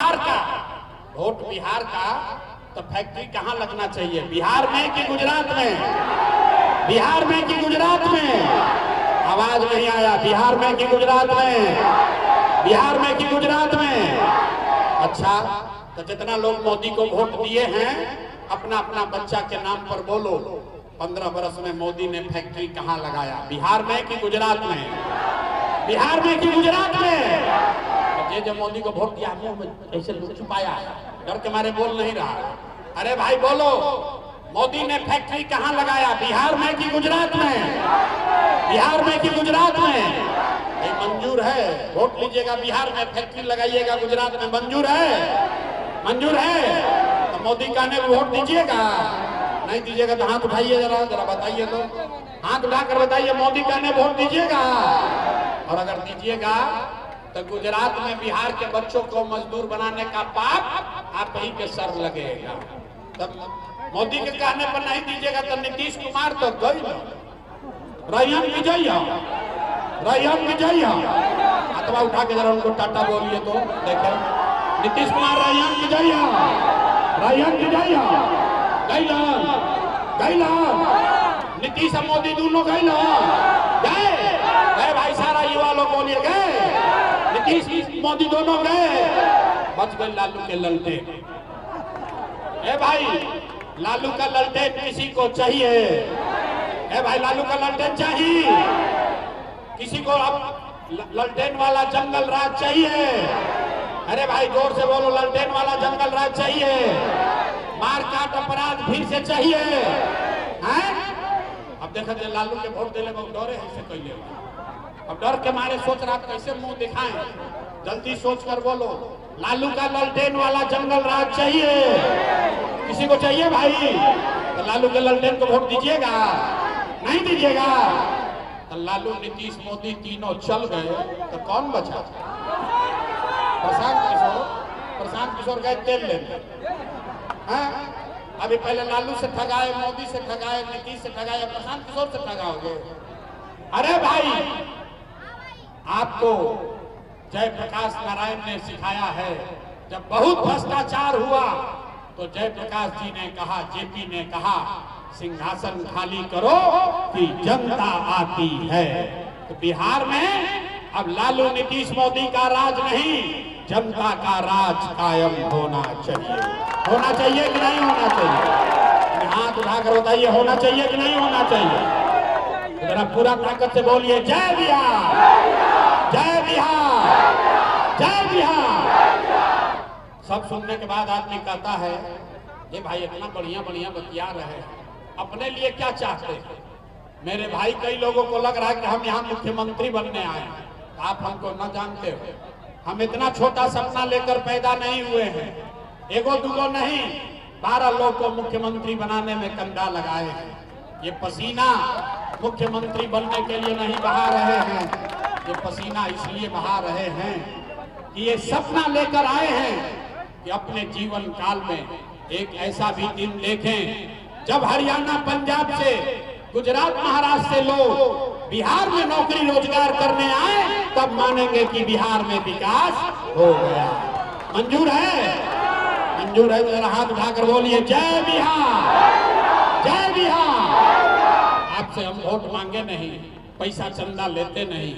बिहार का वोट, बिहार का तो फैक्ट्री कहाँ लगना चाहिए? बिहार में कि गुजरात में? बिहार में कि गुजरात में? आवाज नहीं आया। बिहार में कि गुजरात में? बिहार में कि गुजरात में? अच्छा, तो जितना लोग मोदी को वोट दिए हैं, अपना अपना बच्चा के नाम पर बोलो, 15 बरस में मोदी ने फैक्ट्री कहाँ लगाया? बिहार में कि गुजरात में? बिहार में कि गुजरात में? जो मोदी को वोट दिया, मुंह में ऐसे छुपाया, डर के मारे बोल नहीं रहा। अरे भाई बोलो, मोदी ने फैक्ट्री कहाँ लगाया? बिहार में कि गुजरात में? बिहार में कि गुजरात में? ये मंजूर है? वोट लीजिएगा, बिहार में फैक्ट्री लगाइएगा, गुजरात में मंजूर है? मंजूर है? तो मोदी का ने वोट दीजिएगा? नहीं दीजिएगा तो हाथ उठाइए, जरा जरा बताइए, तो हाथ उठाकर बताइए, मोदी का ने वोट दीजिएगा? और अगर दीजिएगा तो गुजरात में बिहार के बच्चों को मजदूर बनाने का पाप आप ही के सर लगेगा। तब मोदी के कहने पर नहीं दीजिएगा तो नीतीश कुमार तो गई रैयम विजय, रैयम विजय। अथवा उठा के जरा उनको टाटा बोलिए तो देखे, नीतीश कुमार रैयम विजय, रैयम विजय। गैला गैला नीतीश और मोदी दोनों गैला गए भाई, सारा युवा लोग बोलिए गए, नीतीश मोदी दोनों गए, बच गए लालू के ललटेन। ए भाई, लालू का ललटेन किसी को चाहिए? ए भाई, लालू का ललटेन चाहिए किसी को? अब ललटेन वाला जंगल राज चाहिए? अरे भाई जोर से बोलो, ललटेन वाला जंगल राज चाहिए? मार काट अपराध फिर से चाहिए? हैं? अब देखा जाए लालू के वोट देने में डरे ऐसे कैले, अब डर के मारे सोच रहा कैसे मुंह दिखाएं। जल्दी सोच कर बोलो, लालू का ललटेन वाला जंगल राज चाहिए? किसी को चाहिए भाई? तो लालू के ललटेन को वोट दीजिएगा? नहीं दीजिएगा? तो लालू, नीतीश, मोदी तीनों चल गए तो कौन बचा? प्रशांत किशोर गए तेल लेने। अभी पहले लालू से ठगाए, मोदी से ठगाए, नीतीश से ठगाए, प्रशांत किशोर से ठगाओगे? अरे भाई, आपको जयप्रकाश नारायण ने सिखाया है, जब बहुत भ्रष्टाचार हुआ तो जयप्रकाश जी ने कहा, जेपी ने कहा, सिंहासन खाली करो कि जनता आती है। तो बिहार में अब लालू, नीतीश, मोदी का राज नहीं, जनता का राज कायम होना चाहिए। होना चाहिए कि नहीं होना चाहिए? हाथ उठाकर बताइए, होना चाहिए कि नहीं होना चाहिए? जरा पूरा ताकत से बोलिए, जय बिहार, जय बिहार, जय बिहार। सब सुनने के बाद आदमी कहता है, ये भाई इतना बढ़िया बढ़िया बतिया रहे, अपने लिए क्या चाहते हैं? मेरे भाई, कई लोगों को लग रहा है कि हम यहाँ मुख्यमंत्री बनने आए हैं। आप हमको न जानते हो, हम इतना छोटा सपना लेकर पैदा नहीं हुए हैं। एगो दुगो नहीं, 12 लोग को मुख्यमंत्री बनाने में कंधा लगाए हैं। ये पसीना मुख्यमंत्री बनने के लिए नहीं बहा रहे हैं, ये पसीना इसलिए बहा रहे हैं कि ये सपना लेकर आए हैं कि अपने जीवन काल में एक ऐसा भी दिन देखें जब हरियाणा, पंजाब से, गुजरात, महाराष्ट्र से लोग बिहार में नौकरी रोजगार करने आए, तब मानेंगे कि बिहार में विकास हो गया। मंजूर है? मंजूर है तो जरा हाथ उठाकर बोलिए, जय बिहार, जय बिहार। आपसे हम वोट मांगे नहीं, पैसा चंदा लेते नहीं,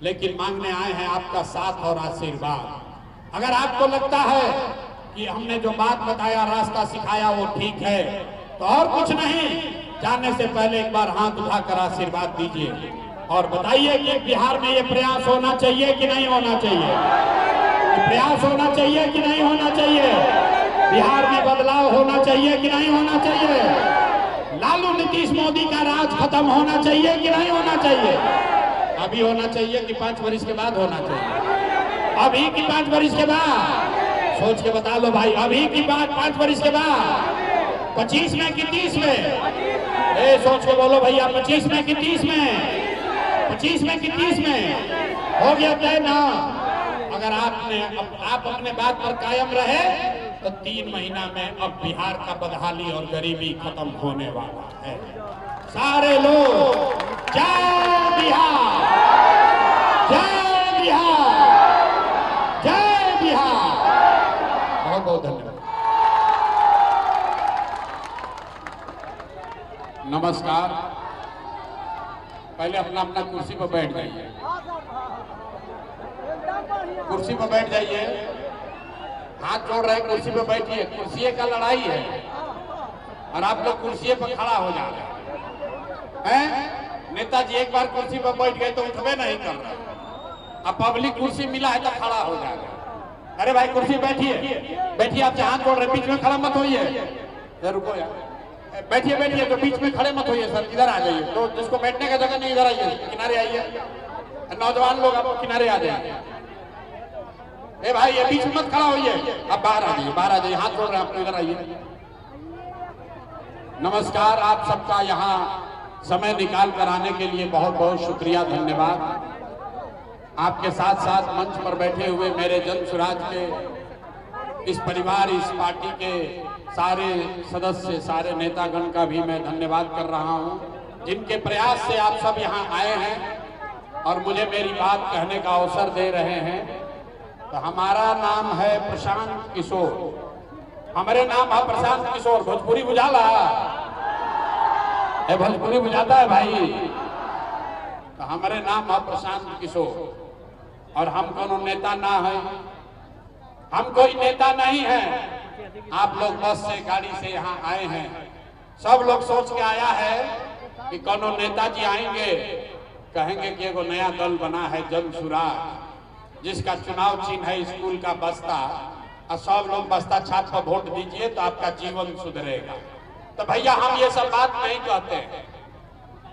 लेकिन मांगने आए हैं आपका साथ और आशीर्वाद। अगर आपको लगता है कि हमने जो बात बताया, रास्ता सिखाया, वो ठीक है, तो और कुछ नहीं, जाने से पहले एक बार हाथ उठाकर आशीर्वाद दीजिए और बताइए कि बिहार में ये प्रयास होना चाहिए कि नहीं होना चाहिए? प्रयास होना चाहिए कि नहीं होना चाहिए? बिहार में बदलाव होना चाहिए कि नहीं होना चाहिए? लालू, नीतीश, मोदी का राज खत्म होना चाहिए कि नहीं होना चाहिए? अभी होना चाहिए कि 5 वर्ष के बाद होना चाहिए? अभी की 5 वर्ष के बाद? सोच के बता लो भाई, अभी की बात 5 वर्ष के बाद? 25 में कि 30 में? ए सोच के बोलो भैया, 25 में कि 30 में? 25 में कि 30 में? हो गया तय ना? अगर आप अपने बात पर कायम रहे तो 3 महीना में अब बिहार का बदहाली और गरीबी खत्म होने वाला है। सारे लोग जय बिहार, जय बिहार, जय बिहार। बहुत धन्यवाद। नमस्कार। पहले अपना अपना कुर्सी पर बैठ जाइए, कुर्सी पर बैठ जाइए, हाथ जोड़ रहे कुर्सी पर बैठिए। कुर्सी का लड़ाई है और आप लोग कुर्सी पर खड़ा हो जा रहे हैं। नेताजी एक बार कुर्सी पर बैठ गए तो उठबे नहीं कर रहे, अब पब्लिक कुर्सी मिला है तो खड़ा हो जा रहे। अरे भाई कुर्सी बैठिए, बैठिए, आप हाथ जोड़ रहे, बीच में खड़ा मत होइए। रुको यार, बैठिए बैठिए, तो बीच में खड़े मत होइए सर, इधर आ जाइए। तो जिसको बैठने का जगह नहीं, इधर आइए, किनारे आइए। नौजवान लोग आप किनारे आ जाइए। ए भाई ये बीच में मत खड़ा होइए, अब बाहर आ जाइए, बाहर आ जाइए, हाथ जोड़ रहे हैं आप, इधर आइए। नमस्कार। आप सबका यहाँ समय निकाल कर आने के लिए बहुत बहुत शुक्रिया, धन्यवाद। आपके साथ साथ मंच पर बैठे हुए मेरे जन सुराज के इस परिवार, इस पार्टी के सारे सदस्य, सारे नेतागण का भी मैं धन्यवाद कर रहा हूं, जिनके प्रयास से आप सब यहां आए हैं और मुझे मेरी बात कहने का अवसर दे रहे हैं। तो हमारा नाम है प्रशांत किशोर, हमारे नाम है प्रशांत किशोर। भोजपुरी बुझाला है, भोजपुरी बुझाता है भाई। तो हमारे नाम है प्रशांत किशोर और हम कोनो नेता ना है, हम कोई नेता नहीं है। आप लोग बस से, गाड़ी से यहाँ आए हैं, सब लोग सोच के आया है कि कोनो नेताजी आएंगे, कहेंगे कि एगो नया दल बना है जन सुराज, जिसका चुनाव चिन्ह है स्कूल का बस्ता, और सब लोग बस्ता छाप पर वोट दीजिए तो आपका जीवन सुधरेगा। तो भैया हम ये सब बात नहीं कहते हैं।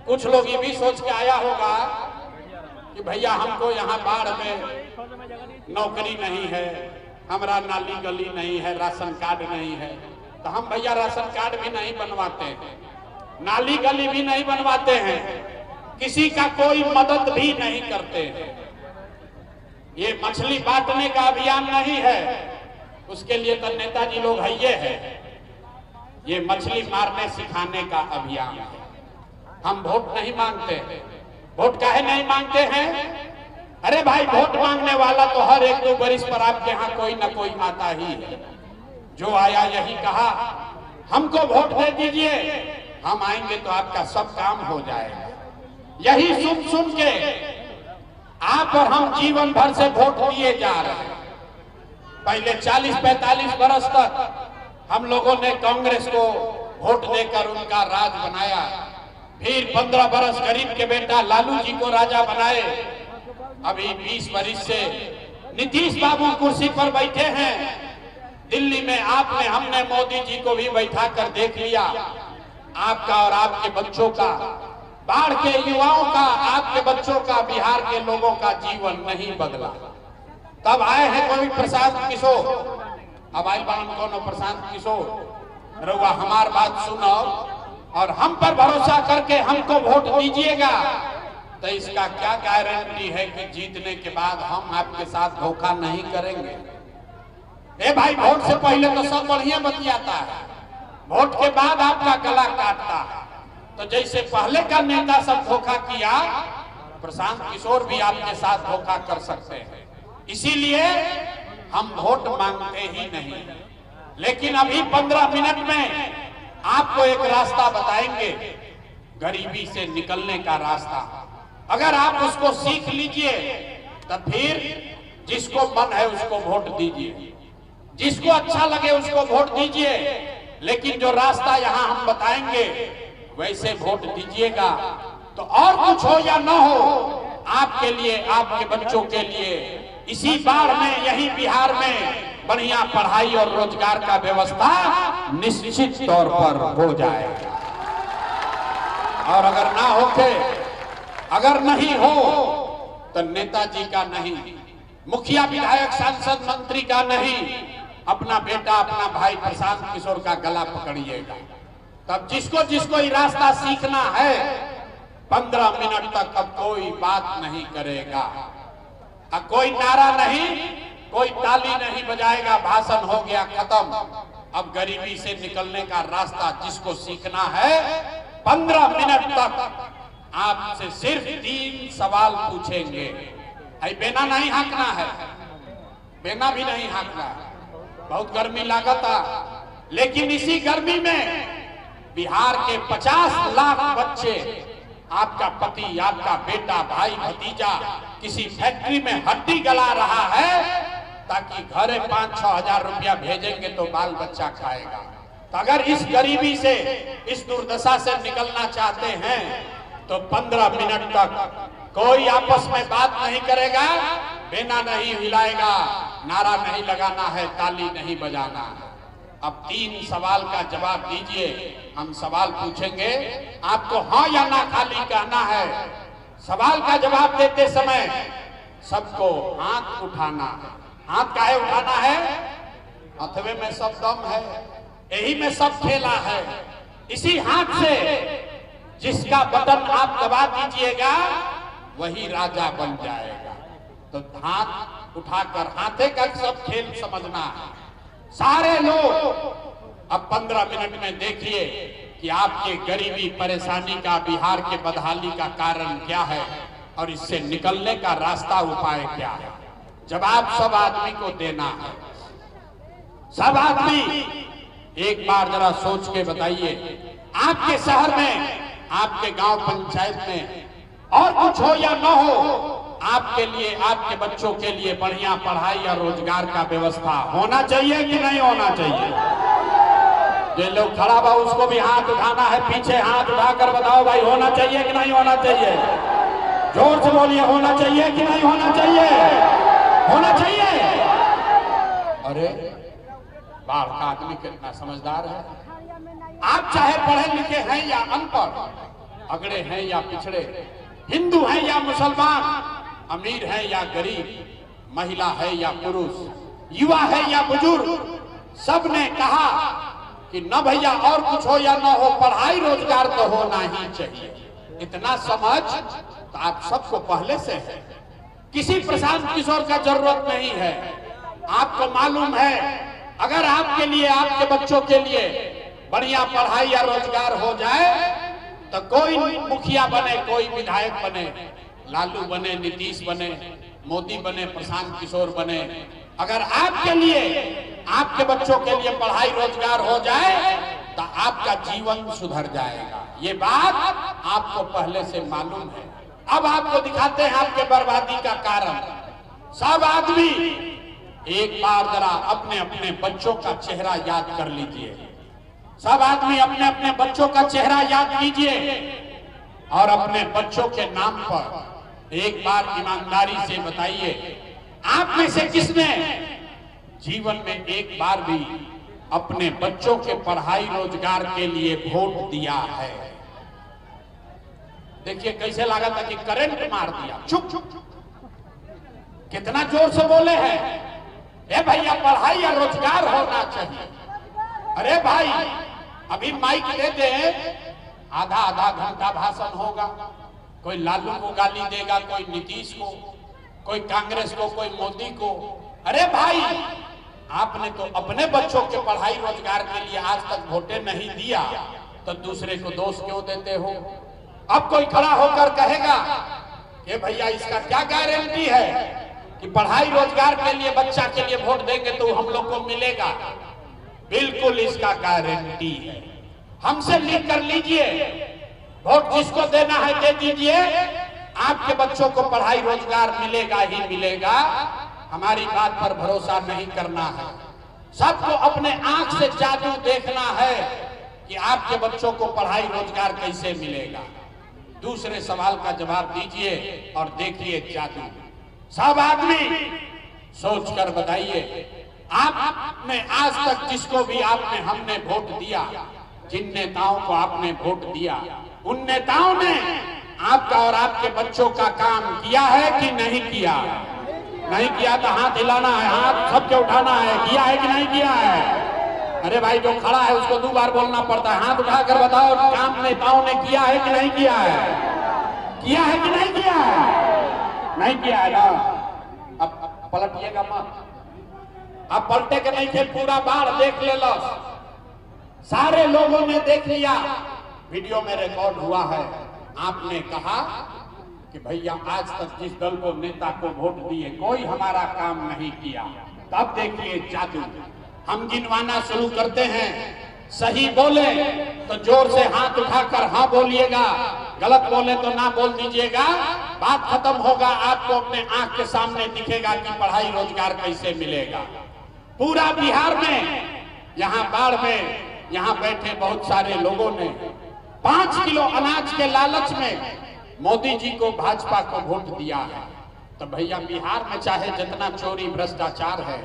कुछ लोग ये भी सोच के आया होगा कि भैया हमको यहाँ बाढ़ में नौकरी नहीं है, हमारा नाली गली नहीं है, राशन कार्ड नहीं है। तो हम भैया राशन कार्ड भी नहीं बनवाते हैं, नाली गली भी नहीं बनवाते हैं, किसी का कोई मदद भी नहीं करते हैं। ये मछली बांटने का अभियान नहीं है, उसके लिए तो नेताजी लोग है। ये मछली मारने सिखाने का अभियान है। हम वोट नहीं मांगते। वोट काहे नहीं मांगते हैं? अरे भाई वोट मांगने वाला तो हर एक दो बरिस पर आपके यहाँ कोई ना कोई आता ही है। जो आया यही कहा हमको वोट दे दीजिए, हम आएंगे तो आपका सब काम हो जाएगा। यही सुन सुन के आप और हम जीवन भर से वोट दिए जा रहे हैं। पहले 40-45 बरस तक हम लोगों ने कांग्रेस को वोट देकर उनका राज बनाया। फिर 15 बरस गरीब के बेटा लालू जी को राजा बनाए। अभी 20 बरस से नीतीश बाबू कुर्सी पर बैठे हैं। दिल्ली में आपने, हमने मोदी जी को भी बैठा कर देख लिया। आपका और आपके बच्चों का, बाढ़ के युवाओं का, आपके बच्चों का, बिहार के लोगों का जीवन नहीं बदला। तब आए हैं कोई प्रशांत किशोर, अब आई बान कौन प्रशांत किशोर, रउआ हमार बात सुनो और हम पर भरोसा करके हमको वोट दीजिएगा। तो इसका क्या गारंटी है कि जीतने के बाद हम आपके साथ धोखा नहीं करेंगे? ए भाई वोट से पहले तो सब बढ़िया बतियाता है, वोट के बाद आपका गला काटता है। तो जैसे पहले का नेता सब धोखा किया, प्रशांत किशोर भी आपके साथ धोखा कर सकते हैं। इसीलिए हम वोट मांगते ही नहीं। लेकिन अभी 15 मिनट में आपको एक रास्ता बताएंगे, गरीबी से निकलने का रास्ता। अगर आप उसको सीख लीजिए तो फिर जिसको मन है उसको वोट दीजिए, जिसको अच्छा लगे उसको वोट दीजिए। लेकिन जो रास्ता यहाँ हम बताएंगे वैसे वोट दीजिएगा। तो और कुछ हो या न हो, आपके लिए, आपके बच्चों के लिए इसी बाढ़ में, यही बिहार में बढ़िया पढ़ाई और रोजगार का व्यवस्था निश्चित तौर पर हो जाएगा। और अगर ना होके, अगर नहीं हो तो नेताजी का नहीं, मुखिया विधायक सांसद मंत्री का नहीं, अपना बेटा, अपना भाई प्रशांत किशोर का गला पकड़िएगा। तब जिसको जिसको ये रास्ता सीखना है 15 मिनट तक अब कोई बात नहीं करेगा, अब कोई नारा नहीं, कोई ताली नहीं बजाएगा, भाषण हो गया खत्म। अब गरीबी से निकलने का रास्ता जिसको सीखना है 15 मिनट तक आपसे सिर्फ 3 सवाल पूछेंगे। बेना नहीं हाँकना है, बेना भी नहीं हाँकना है। बहुत गर्मी लागता, लेकिन इसी गर्मी में बिहार के 50 लाख बच्चे, आपका पति, आपका बेटा, भाई, भतीजा किसी फैक्ट्री में हड्डी गला रहा है ताकि घरे 5-6 हजार रुपया भेजेंगे तो बाल बच्चा खाएगा। तो अगर इस गरीबी से, इस दुर्दशा से निकलना चाहते हैं तो 15 मिनट तक कोई आपस में बात नहीं करेगा, बेना नहीं हिलाएगा, नारा नहीं लगाना है, ताली नहीं बजाना है। अब 3 सवाल का जवाब दीजिए। हम सवाल पूछेंगे, आपको हाँ या ना खाली कहना है। सवाल का जवाब देते समय सबको हाथ उठाना है। हाथ काहे उठाना है? हथवे में सब दम है, यही में सब खेला है। इसी हाथ से जिसका बटन आप दबा दीजिएगा वही राजा बन जाएगा। तो हाथ उठाकर हाथे का सब खेल समझना है। सारे लोग अब 15 मिनट में देखिए कि आपके गरीबी परेशानी का, बिहार के बदहाली का कारण क्या है और इससे निकलने का रास्ता, उपाय क्या है। जवाब सब आदमी को देना है। सब आदमी एक बार जरा सोच के बताइए, आपके शहर में, आपके गांव पंचायत में और कुछ हो या न हो, आपके लिए, आपके बच्चों के लिए बढ़िया पढ़ाई या रोजगार का व्यवस्था होना चाहिए कि नहीं होना चाहिए? जो लोग खड़ा बा उसको भी हाथ उठाना है। पीछे हाथ उठाकर बताओ भाई, होना चाहिए कि नहीं होना चाहिए? जोर से बोलिए, होना चाहिए कि नहीं होना चाहिए? होना चाहिए। अरे बाहर का आदमी कितना समझदार है। आप चाहे पढ़े लिखे हैं या अनपढ़, अगड़े हैं या पिछड़े, हिंदू हैं या मुसलमान, अमीर है या गरीब, महिला है या पुरुष, युवा है या बुजुर्ग, सब ने कहा कि न भैया और कुछ हो या न हो, पढ़ाई रोजगार तो होना ही चाहिए। इतना समझ तो आप सबको पहले से है। किसी प्रशांत किशोर का जरूरत नहीं है। आपको मालूम है, अगर आपके लिए, आपके बच्चों के लिए बढ़िया पढ़ाई या रोजगार हो जाए तो कोई मुखिया बने, कोई विधायक बने, लालू बने, नीतीश बने, मोदी बने, प्रशांत किशोर बने, अगर आपके लिए, आपके बच्चों के लिए पढ़ाई रोजगार हो जाए तो आपका जीवन सुधर जाएगा। ये बात आपको पहले से मालूम है। अब आपको दिखाते हैं आपके बर्बादी का कारण। सब आदमी एक बार जरा अपने अपने बच्चों का चेहरा याद कर लीजिए। सब आदमी अपने अपने बच्चों का चेहरा याद कीजिए और अपने बच्चों के नाम पर एक बार ईमानदारी से बताइए, आप में से किसने जीवन में एक बार भी अपने बच्चों के पढ़ाई रोजगार के लिए वोट दिया है? देखिए कैसे लगा था कि करंट मार दिया। चुप चुप, कितना जोर से बोले हैं, ए भैया पढ़ाई या रोजगार होना चाहिए। अरे भाई अभी माइक दे दे, आधा आधा घंटा भाषण होगा, कोई लालू को गाली देगा, कोई नीतीश को, कोई कांग्रेस को, कोई मोदी को। अरे भाई आपने तो अपने बच्चों के पढ़ाई रोजगार के लिए आज तक वोटें नहीं दिया, तो दूसरे को दोष क्यों देते हो? अब कोई खड़ा होकर कहेगा कि भैया इसका क्या गारंटी है कि पढ़ाई रोजगार के लिए, बच्चा के लिए वोट देंगे तो हम लोग को मिलेगा? बिल्कुल इसका गारंटी है। हमसे लिख कर लीजिए, वोट जिसको देना है दे दीजिए, आपके बच्चों को पढ़ाई रोजगार मिलेगा ही मिलेगा। हमारी बात पर भरोसा नहीं करना है। सबको अपने आंख से जादू देखना है कि आपके बच्चों को पढ़ाई रोजगार कैसे मिलेगा। दूसरे सवाल का जवाब दीजिए और देखिए जादू। सब आदमी सोचकर बताइए, आपने आज तक जिसको भी आपने, हमने वोट दिया, जिन नेताओं को आपने वोट दिया, उन नेताओं ने आपका और आपके बच्चों का काम किया है कि नहीं किया? नहीं किया तो हाथ हिलाना है, हाथ सबके उठाना है। किया है कि नहीं किया है? अरे भाई जो खड़ा है उसको 2 बार बोलना पड़ता है। हाथ उठाकर बताओ, काम नेताओं ने किया है कि नहीं किया है? किया है कि नहीं किया है? नहीं किया है ना। अब पलटिएगा मत। अब पलटे के नहीं थे, पूरा बाढ़ देख ले लो। सारे लोगों ने देख लिया, वीडियो में रिकॉर्ड हुआ है। आपने कहा कि भैया आज तक जिस दल को, नेता को वोट दिए, कोई हमारा काम नहीं किया। तब देखिए जादू। हम गिनवाना शुरू करते हैं, सही बोले तो जोर से हाथ उठाकर हाँ बोलिएगा, गलत बोले तो ना बोल दीजिएगा। बात खत्म होगा, आपको अपने आंख के सामने दिखेगा कि पढ़ाई रोजगार कैसे मिलेगा। पूरा बिहार में, यहाँ बाढ़ में यहाँ बैठे बहुत सारे लोगों ने 5 किलो अनाज के लालच में मोदी जी को, भाजपा को वोट दिया है। तो भैया बिहार में चाहे जितना चोरी भ्रष्टाचार है,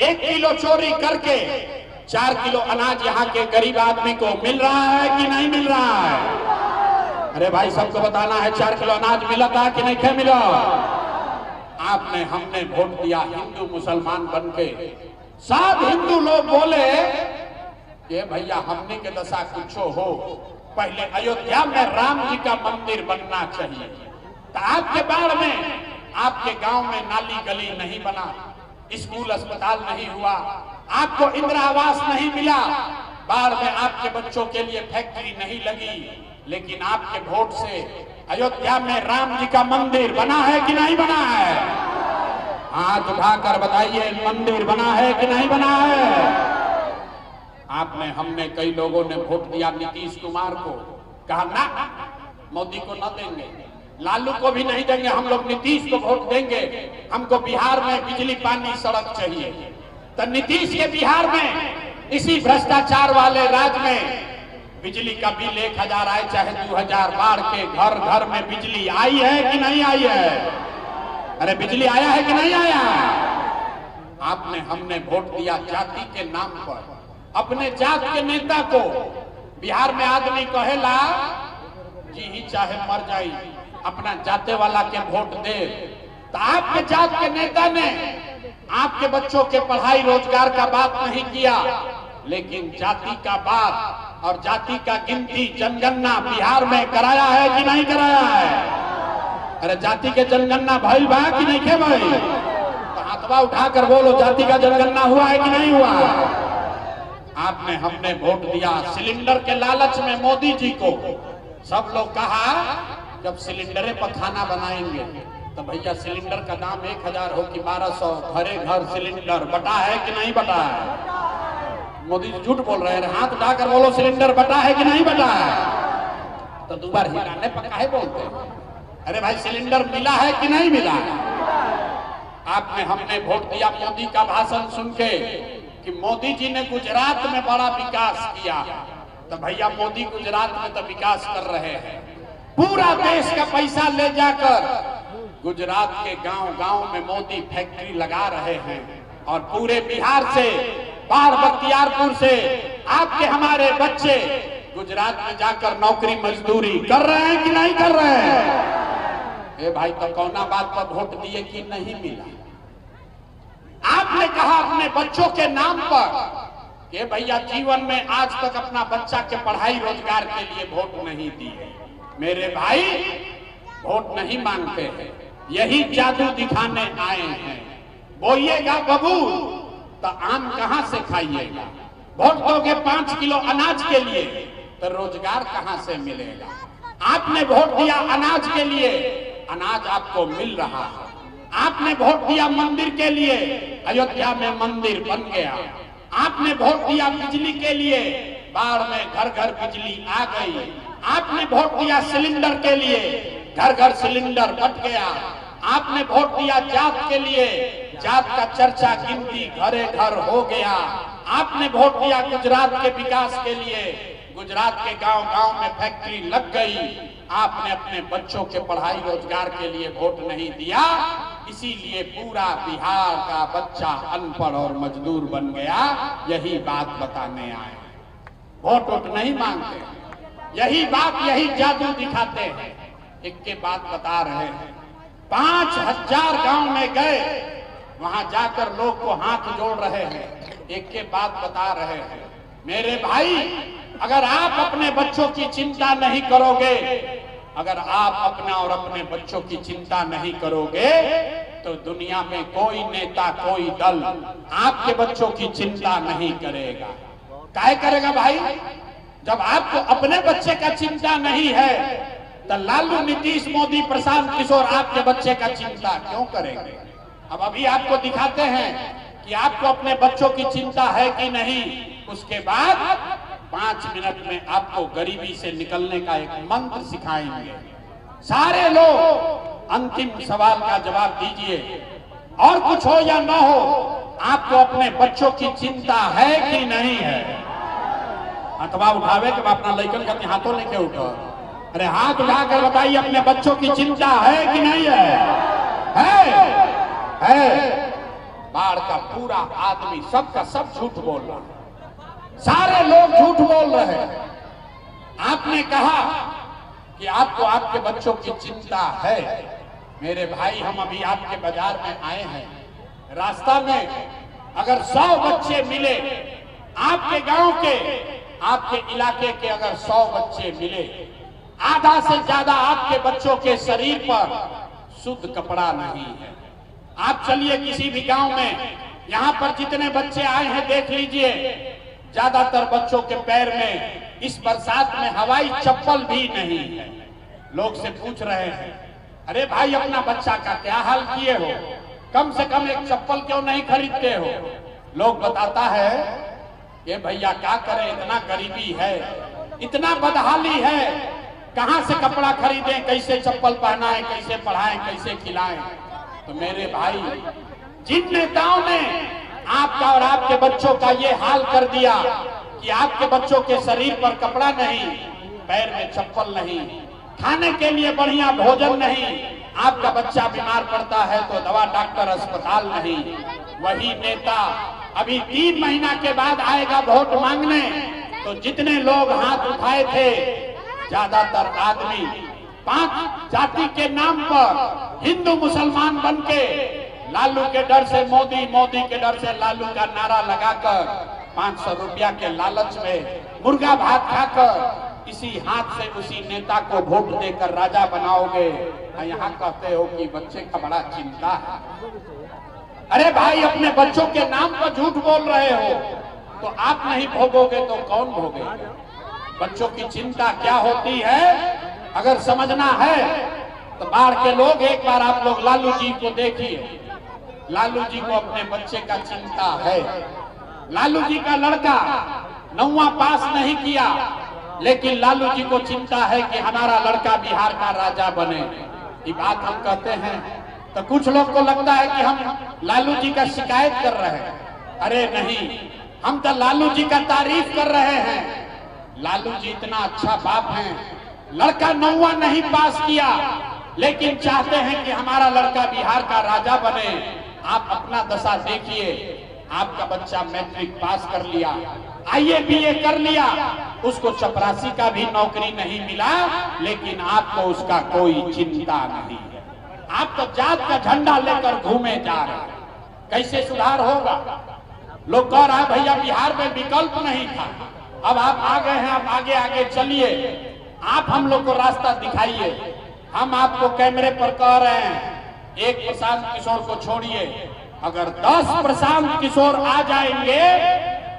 1 किलो चोरी करके 4 किलो अनाज यहाँ के गरीब आदमी को मिल रहा है कि नहीं मिल रहा है? अरे भाई सबको बताना है, 4 किलो अनाज मिला था कि नहीं मिला? आपने हमने वोट दिया हिंदू मुसलमान बन के। सब हिंदू लोग बोले कि भैया हमने के दशा कुछ हो, पहले अयोध्या में राम जी का मंदिर बनना चाहिए। तो आपके बाढ़ में आपके गांव में नाली गली नहीं बना, स्कूल अस्पताल नहीं हुआ, आपको इंदिरा आवास नहीं मिला, बाढ़ में आपके बच्चों के लिए फैक्ट्री नहीं लगी, लेकिन आपके वोट से अयोध्या में राम जी का मंदिर बना है कि नहीं बना है? हाथ उठाकर बताइए, मंदिर बना है कि नहीं बना है? आपने हमने कई लोगों ने वोट दिया नीतीश कुमार को, कहा ना मोदी को न देंगे, लालू को भी नहीं देंगे, हम लोग नीतीश को वोट देंगे, हमको बिहार में बिजली पानी सड़क चाहिए। तो नीतीश के बिहार में इसी भ्रष्टाचार वाले राज्य में बिजली का बिल 1000 आए चाहे 2000, बाढ़ के घर घर में बिजली आई है कि नहीं आई है? अरे बिजली आया है कि नहीं आया? आपने हमने वोट दिया जाति के नाम पर, अपने जात के नेता को। बिहार में आदमी कहेला जी ही चाहे मर जाई, अपना जाते वाला के वोट दे। तो आपके जात के नेता ने आपके बच्चों के पढ़ाई रोजगार का बात नहीं किया, लेकिन जाति का बात और जाति का गिनती जनगणना बिहार में कराया है कि नहीं कराया है? अरे जाति के जनगणना भइल बा कि नहीं के भाई? तो हाथवा उठाकर बोलो, जाति का जनगणना हुआ है कि नहीं हुआ? आपने हमने वोट दिया सिलेंडर के लालच में मोदी जी को। सब लोग कहा जब सिलेंडरे पर खाना बनाएंगे तो भैया सिलेंडर का दाम 1000 हो कि 1200, घरे घर सिलेंडर बटा है कि नहीं बटा है? मोदी जी झूठ बोल रहे हैं, हाथ उठाकर बोलो सिलेंडर बटा है कि नहीं बटा है? तो दोबारा हिलाने पर काहे बोलते हैं? अरे भाई सिलेंडर मिला है कि नहीं मिला है? आपने हमने वोट दिया मोदी का भाषण सुन के कि मोदी जी ने गुजरात में बड़ा विकास किया। तो भैया मोदी गुजरात में तो विकास कर रहे हैं, पूरा देश का पैसा ले जाकर गुजरात के गांव गांव में मोदी फैक्ट्री लगा रहे हैं, और पूरे बिहार से, बाढ़ बख्तियारपुर से आपके हमारे बच्चे गुजरात में जाकर नौकरी मजदूरी कर रहे हैं कि नहीं कर रहे हैं? ए भाई तो कौना बात पर वोट दिए कि नहीं मिला? आपने कहा अपने बच्चों के नाम पर कि भैया जीवन में आज तक अपना बच्चा के पढ़ाई रोजगार के लिए वोट नहीं दिए। मेरे भाई वोट नहीं मांगते हैं, यही जादू दिखाने आए हैं। बोइएगा बबूल तो आम कहां से खाइएगा? वोट दोगे 5 किलो अनाज के लिए तो रोजगार कहां से मिलेगा? आपने वोट दिया अनाज के लिए, अनाज आपको मिल रहा है। आपने वोट दिया मंदिर के लिए, अयोध्या में मंदिर बन गया। आपने वोट दिया बिजली के लिए, बाढ़ में घर घर बिजली आ गई। आपने वोट दिया सिलेंडर के लिए, घर घर सिलेंडर बट गया। आपने वोट दिया जात के लिए, जात का चर्चा गिनती घरे घर हो गया। आपने वोट दिया गुजरात के विकास के लिए, गुजरात के गांव गांव में फैक्ट्री लग गई। आपने अपने बच्चों के पढ़ाई रोजगार के लिए वोट नहीं दिया, इसीलिए पूरा बिहार का बच्चा अनपढ़ और मजदूर बन गया। यही बात बताने आए, वोट वोट नहीं मांगते, यही बात, यही जादू दिखाते हैं। एक के बात बता रहे हैं, 5000 गांव में गए, वहां जाकर लोग को हाथ जोड़ रहे हैं, एक के बात बता रहे हैं। मेरे भाई अगर आप अपने बच्चों की चिंता नहीं करोगे, अगर आप अपना और अपने बच्चों की चिंता नहीं करोगे, तो दुनिया में कोई नेता, कोई दल आपके बच्चों की चिंता नहीं करेगा। काहे करेगा भाई? जब आपको अपने बच्चे का चिंता नहीं है तो लालू, नीतीश, मोदी, प्रशांत किशोर आपके बच्चे का चिंता क्यों करेंगे? अब अभी आपको दिखाते हैं कि आपको अपने बच्चों की चिंता है कि नहीं, उसके बाद 5 मिनट में आपको गरीबी से निकलने का एक मंत्र सिखाएंगे। सारे लोग अंतिम सवाल का जवाब दीजिए, और कुछ हो या ना हो, आपको अपने बच्चों की चिंता है कि नहीं है? अथवा उठावे कि अपना लड़कन का हाथों लेके उठो, अरे हाथ उठाकर बताइए, अपने बच्चों की चिंता है कि नहीं है? बाढ़ का पूरा आदमी सबका सब झूठ बोल रहा है, सारे लोग झूठ बोल रहे हैं। आपने कहा कि आपको आपके बच्चों की चिंता है। मेरे भाई, हम अभी आपके बाजार में आए हैं, रास्ता में अगर 100 बच्चे मिले, आपके गांव के, आपके इलाके के अगर 100 बच्चे मिले, आधा से ज्यादा आपके बच्चों के शरीर पर शुद्ध कपड़ा नहीं है। आप चलिए किसी भी गांव में, यहाँ पर जितने बच्चे आए हैं देख लीजिए, ज्यादातर बच्चों के पैर में इस बरसात में हवाई चप्पल भी नहीं है। लोग से पूछ रहे हैं, अरे भाई अपना बच्चा का क्या हाल किए हो, कम से कम एक चप्पल क्यों नहीं खरीदते हो? लोग बताता है, ये भैया क्या करें, इतना गरीबी है, इतना बदहाली है, कहां से कपड़ा खरीदें, कैसे चप्पल पहनाएं, कैसे पढ़ाएं, कैसे खिलाएं। तो मेरे भाई, जिन नेताओं ने आपका और आपके बच्चों का ये हाल कर दिया कि आपके बच्चों के शरीर पर कपड़ा नहीं, पैर में चप्पल नहीं, खाने के लिए बढ़िया भोजन नहीं, आपका बच्चा बीमार पड़ता है तो दवा डॉक्टर अस्पताल नहीं, वही नेता अभी 3 महीना के बाद आएगा वोट मांगने, तो जितने लोग हाथ उठाए थे, ज्यादातर आदमी 5 जाति के नाम पर हिंदू मुसलमान बनके लालू के डर से मोदी, मोदी के डर से लालू का नारा लगाकर 500 रुपया के लालच में मुर्गा भात खाकर इसी हाथ से उसी नेता को वोट देकर राजा बनाओगे। यहाँ कहते हो कि बच्चे का बड़ा चिंता है। अरे भाई, अपने बच्चों के नाम पर झूठ बोल रहे हो, तो आप नहीं भोगोगे तो कौन भोगेगा? बच्चों की चिंता क्या होती है अगर समझना है तो बाढ़ के लोग, एक बार आप लोग लालू जी को देखिए, लालू जी को अपने बच्चे का चिंता है। लालू जी का लड़का 9वां पास नहीं किया, लेकिन लालू जी को चिंता है कि हमारा लड़का बिहार का राजा बने। ये बात हम कहते हैं तो कुछ लोग को लगता है कि हम लालू जी का शिकायत कर रहे हैं। अरे नहीं, हम तो लालू जी का तारीफ कर रहे हैं। लालू जी इतना अच्छा बाप हैं, लड़का 9वां नहीं पास किया, लेकिन चाहते हैं कि हमारा लड़का बिहार का राजा बने। आप अपना दशा देखिए, आपका बच्चा मैट्रिक पास कर लिया, IAA BA कर लिया, उसको चपरासी का भी नौकरी नहीं मिला, लेकिन आपको उसका कोई चिंता नहीं है। आप तो जात का झंडा लेकर घूमे जा रहे हैं। कैसे सुधार होगा? लोग कह रहा है भैया बिहार में विकल्प नहीं था, अब आप आ गए हैं, आप आगे आगे चलिए, आप हम लोग को रास्ता दिखाइए। हम आपको कैमरे पर कह रहे हैं, एक प्रशांत किशोर को छोड़िए, अगर 10 प्रशांत किशोर आ जाएंगे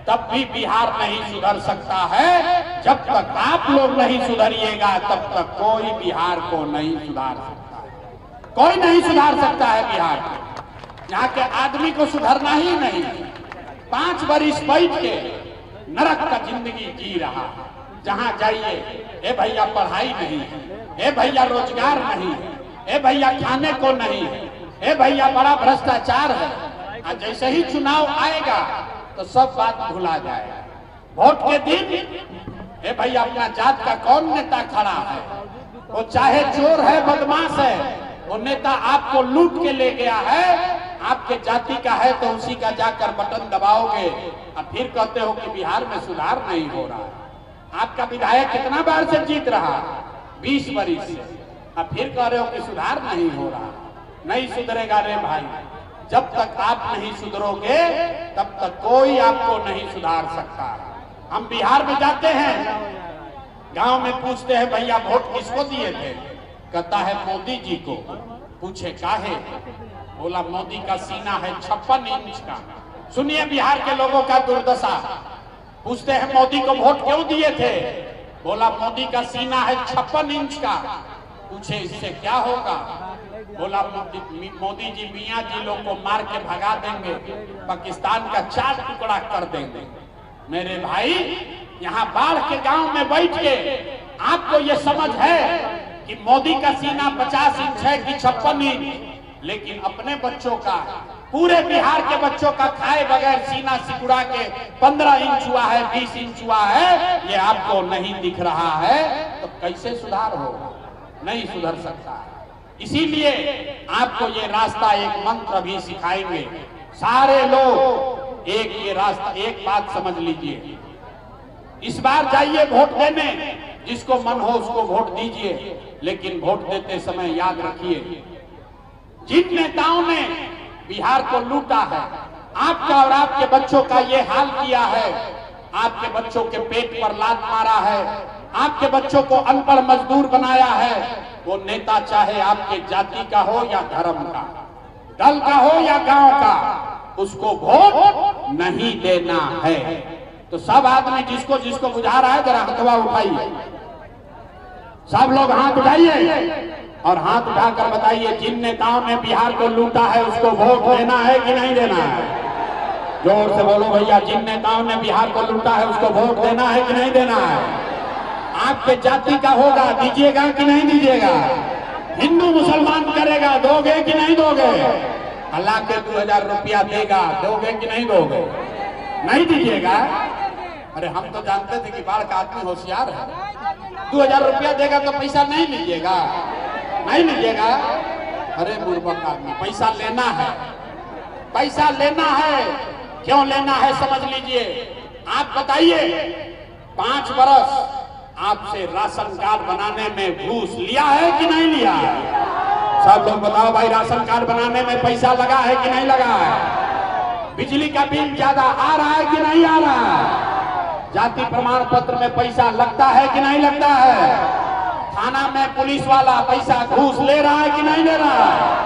तब भी बिहार नहीं सुधर सकता है। जब तक आप लोग नहीं सुधरिएगा तब तक कोई बिहार को नहीं सुधार सकता है। कोई नहीं सुधार सकता है बिहार को। यहाँ के आदमी को सुधरना ही नहीं, 5 बरिस बैठ के नरक का जिंदगी जी रहा। जहाँ जाइए, ए भैया पढ़ाई नहीं है, ए भैया रोजगार नहीं है, ए भैया खाने को नहीं है, ए भैया बड़ा भ्रष्टाचार है। और जैसे ही चुनाव आएगा तो सब बात भुला जाएगा। वोट के दिन, ए भैया अपना जात का कौन नेता खड़ा है? वो चाहे चोर है, बदमाश है, वो नेता आपको लूट के ले गया है, आपके जाति का है तो उसी का जाकर बटन दबाओगे और फिर कहते हो कि बिहार में सुधार नहीं हो रहा। आपका विधायक कितना बार से जीत रहा? 20 बरिस से। अब फिर कह रहे हो कि सुधार नहीं हो रहा। नहीं सुधरेगा रे भाई, जब तक आप नहीं सुधरोगे तब तक कोई आपको नहीं सुधार सकता। हम बिहार में जाते हैं, गांव में पूछते हैं भैया वोट किसको दिए थे? कहता है मोदी जी को। पूछे काहे? बोला मोदी का सीना है 56 इंच का। सुनिए बिहार के लोगों का दुर्दशा। पूछते हैं मोदी को वोट क्यों दिए थे? बोला मोदी का सीना है 56 इंच का। पूछे इससे क्या होगा? बोला मोदी जी मियाँ जी लोग को मार के भगा देंगे, पाकिस्तान का 4 टुकड़ा कर देंगे। मेरे भाई, यहाँ बाढ़ के गांव में बैठ के आपको ये समझ है कि मोदी का सीना 50 इंच है कि 56 इंच, लेकिन अपने बच्चों का, पूरे बिहार के बच्चों का खाए बगैर सीना सिकुड़ा के 15 इंच हुआ है, 20 इंच हुआ है, ये आपको नहीं दिख रहा है, तो कैसे सुधार होगा? नहीं सुधर सकता। इसीलिए आपको ये रास्ता, एक मंत्र भी सिखाएंगे। सारे लोग ये रास्ता, एक बात समझ लीजिए, इस बार जाइए वोट देने, जिसको मन हो उसको वोट दीजिए, लेकिन वोट देते समय याद रखिए, जिन नेताओं ने बिहार को लूटा है, आपका और आपके बच्चों का ये हाल किया है, आपके बच्चों के पेट पर लात मारा है, आपके बच्चों को अनपढ़ मजदूर बनाया है, वो नेता चाहे आपके जाति का हो या धर्म का, दल का हो या गांव का, उसको वोट नहीं देना है। तो सब आदमी जिसको जिसको बुझा रहा है, जरा हथवा उठाइए, सब लोग हाथ उठाइए और हाथ उठाकर बताइए, जिन नेताओं ने बिहार को लूटा है उसको वोट देना है कि नहीं देना है? जोर से बोलो भैया, जिन नेताओं ने बिहार को लूटा है उसको वोट देना है कि नहीं देना है? आपके जाति का होगा, दीजिएगा कि नहीं दीजिएगा? हिंदू मुसलमान करेगा, दोगे कि नहीं दोगे? अल्लाह के 2000 रुपया देगा, दोगे कि नहीं दोगे? नहीं दीजिएगा? अरे हम तो जानते थे कि बाढ़ का आदमी होशियार है, 2000 रुपया देगा तो पैसा नहीं लीजिएगा? नहीं लीजिएगा? अरे बुर्बक आदमी, पैसा लेना है, पैसा लेना है। क्यों लेना है समझ लीजिए। आप बताइए, 5 बरस आपसे राशन कार्ड बनाने में घूस लिया है कि नहीं लिया है? सब लोग बताओ भाई, राशन कार्ड बनाने में पैसा लगा है कि नहीं लगा है? बिजली का बिल ज्यादा आ रहा है कि नहीं आ रहा है? जाति प्रमाण पत्र में पैसा लगता है कि नहीं लगता है? थाना में पुलिस वाला पैसा घूस ले रहा है कि नहीं ले रहा है?